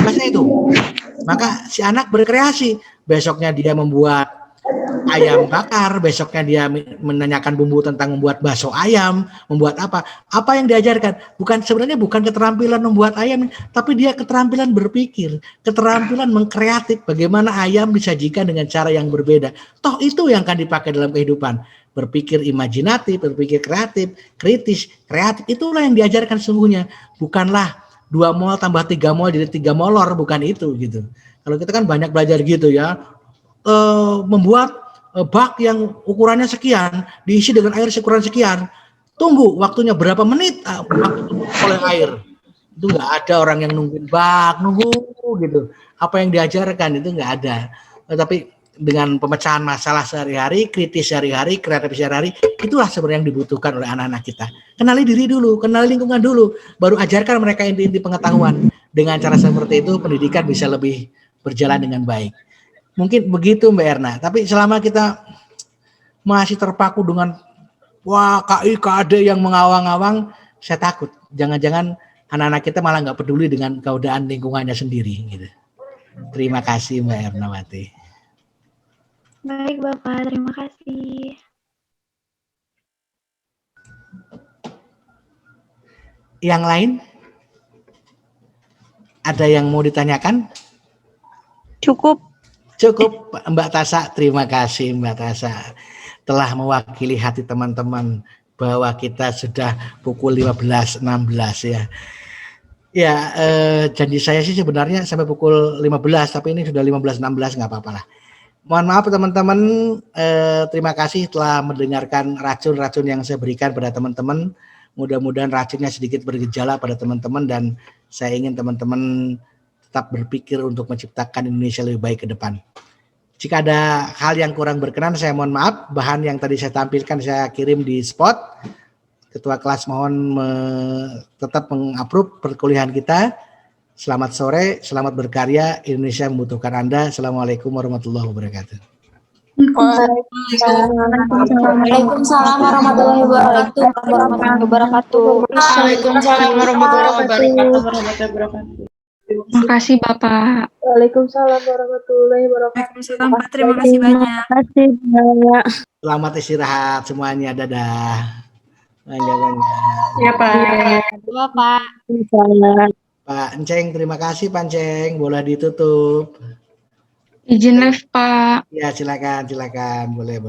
bahasa itu. Maka si anak berkreasi, besoknya dia membuat ayam bakar, besoknya dia menanyakan bumbu tentang membuat bakso ayam, membuat apa yang diajarkan sebenarnya bukan keterampilan membuat ayam, tapi dia keterampilan berpikir, keterampilan mengkreatif bagaimana ayam disajikan dengan cara yang berbeda. Toh itu yang akan dipakai dalam kehidupan, berpikir imajinatif, berpikir kreatif, kritis, kreatif, itulah yang diajarkan sesungguhnya, bukanlah 2 mol tambah 3 mol jadi 3 molor, bukan itu gitu. Kalau kita kan banyak belajar gitu ya, membuat bak yang ukurannya sekian diisi dengan air seukuran sekian, tunggu waktunya berapa menit oleh air. Itu nggak ada orang yang nungguin bak, nunggu gitu. Apa yang diajarkan itu nggak ada. Tapi dengan pemecahan masalah sehari-hari, kritis sehari-hari, kreatif sehari-hari, itulah sebenarnya yang dibutuhkan oleh anak-anak kita. Kenali diri dulu, kenali lingkungan dulu, baru ajarkan mereka inti-inti pengetahuan. Dengan cara seperti itu, pendidikan bisa lebih berjalan dengan baik. Mungkin begitu Mbak Erna. Tapi selama kita masih terpaku dengan wah KI, KAD yang mengawang-awang, saya takut. Jangan-jangan anak-anak kita malah nggak peduli dengan keadaan lingkungannya sendiri. Gitu. Terima kasih Mbak Ernawati. Baik Bapak, terima kasih. Yang lain? Ada yang mau ditanyakan? Cukup. Cukup Mbak Tasa, terima kasih Mbak Tasa. Telah mewakili hati teman-teman bahwa kita sudah pukul 15.16 ya. Ya, janji saya sih sebenarnya sampai pukul 15, tapi ini sudah 15.16, nggak apa-apa lah. Mohon maaf teman-teman, terima kasih telah mendengarkan racun-racun yang saya berikan pada teman-teman. Mudah-mudahan racunnya sedikit bergejala pada teman-teman dan saya ingin teman-teman tetap berpikir untuk menciptakan Indonesia lebih baik ke depan. Jika ada hal yang kurang berkenan, saya mohon maaf. Bahan yang tadi saya tampilkan saya kirim di spot. Ketua kelas mohon tetap mengapprove perkuliahan kita. Selamat sore, selamat berkarya. Indonesia membutuhkan Anda. Assalamualaikum warahmatullahi wabarakatuh. Waalaikumsalam warahmatullahi wabarakatuh. Waalaikumsalam warahmatullahi wabarakatuh. Terima kasih Bapak. Waalaikumsalam warahmatullahi wabarakatuh. Waalaikumsalam Pak, terima kasih banyak. Terima kasih banyak. Selamat istirahat semuanya. Dadah. Banyak-banyak. Ya Pak. Bapak. Pak Enceng, terima kasih Pak Enceng. Boleh ditutup. Izin live Pak. Ya silakan, boleh.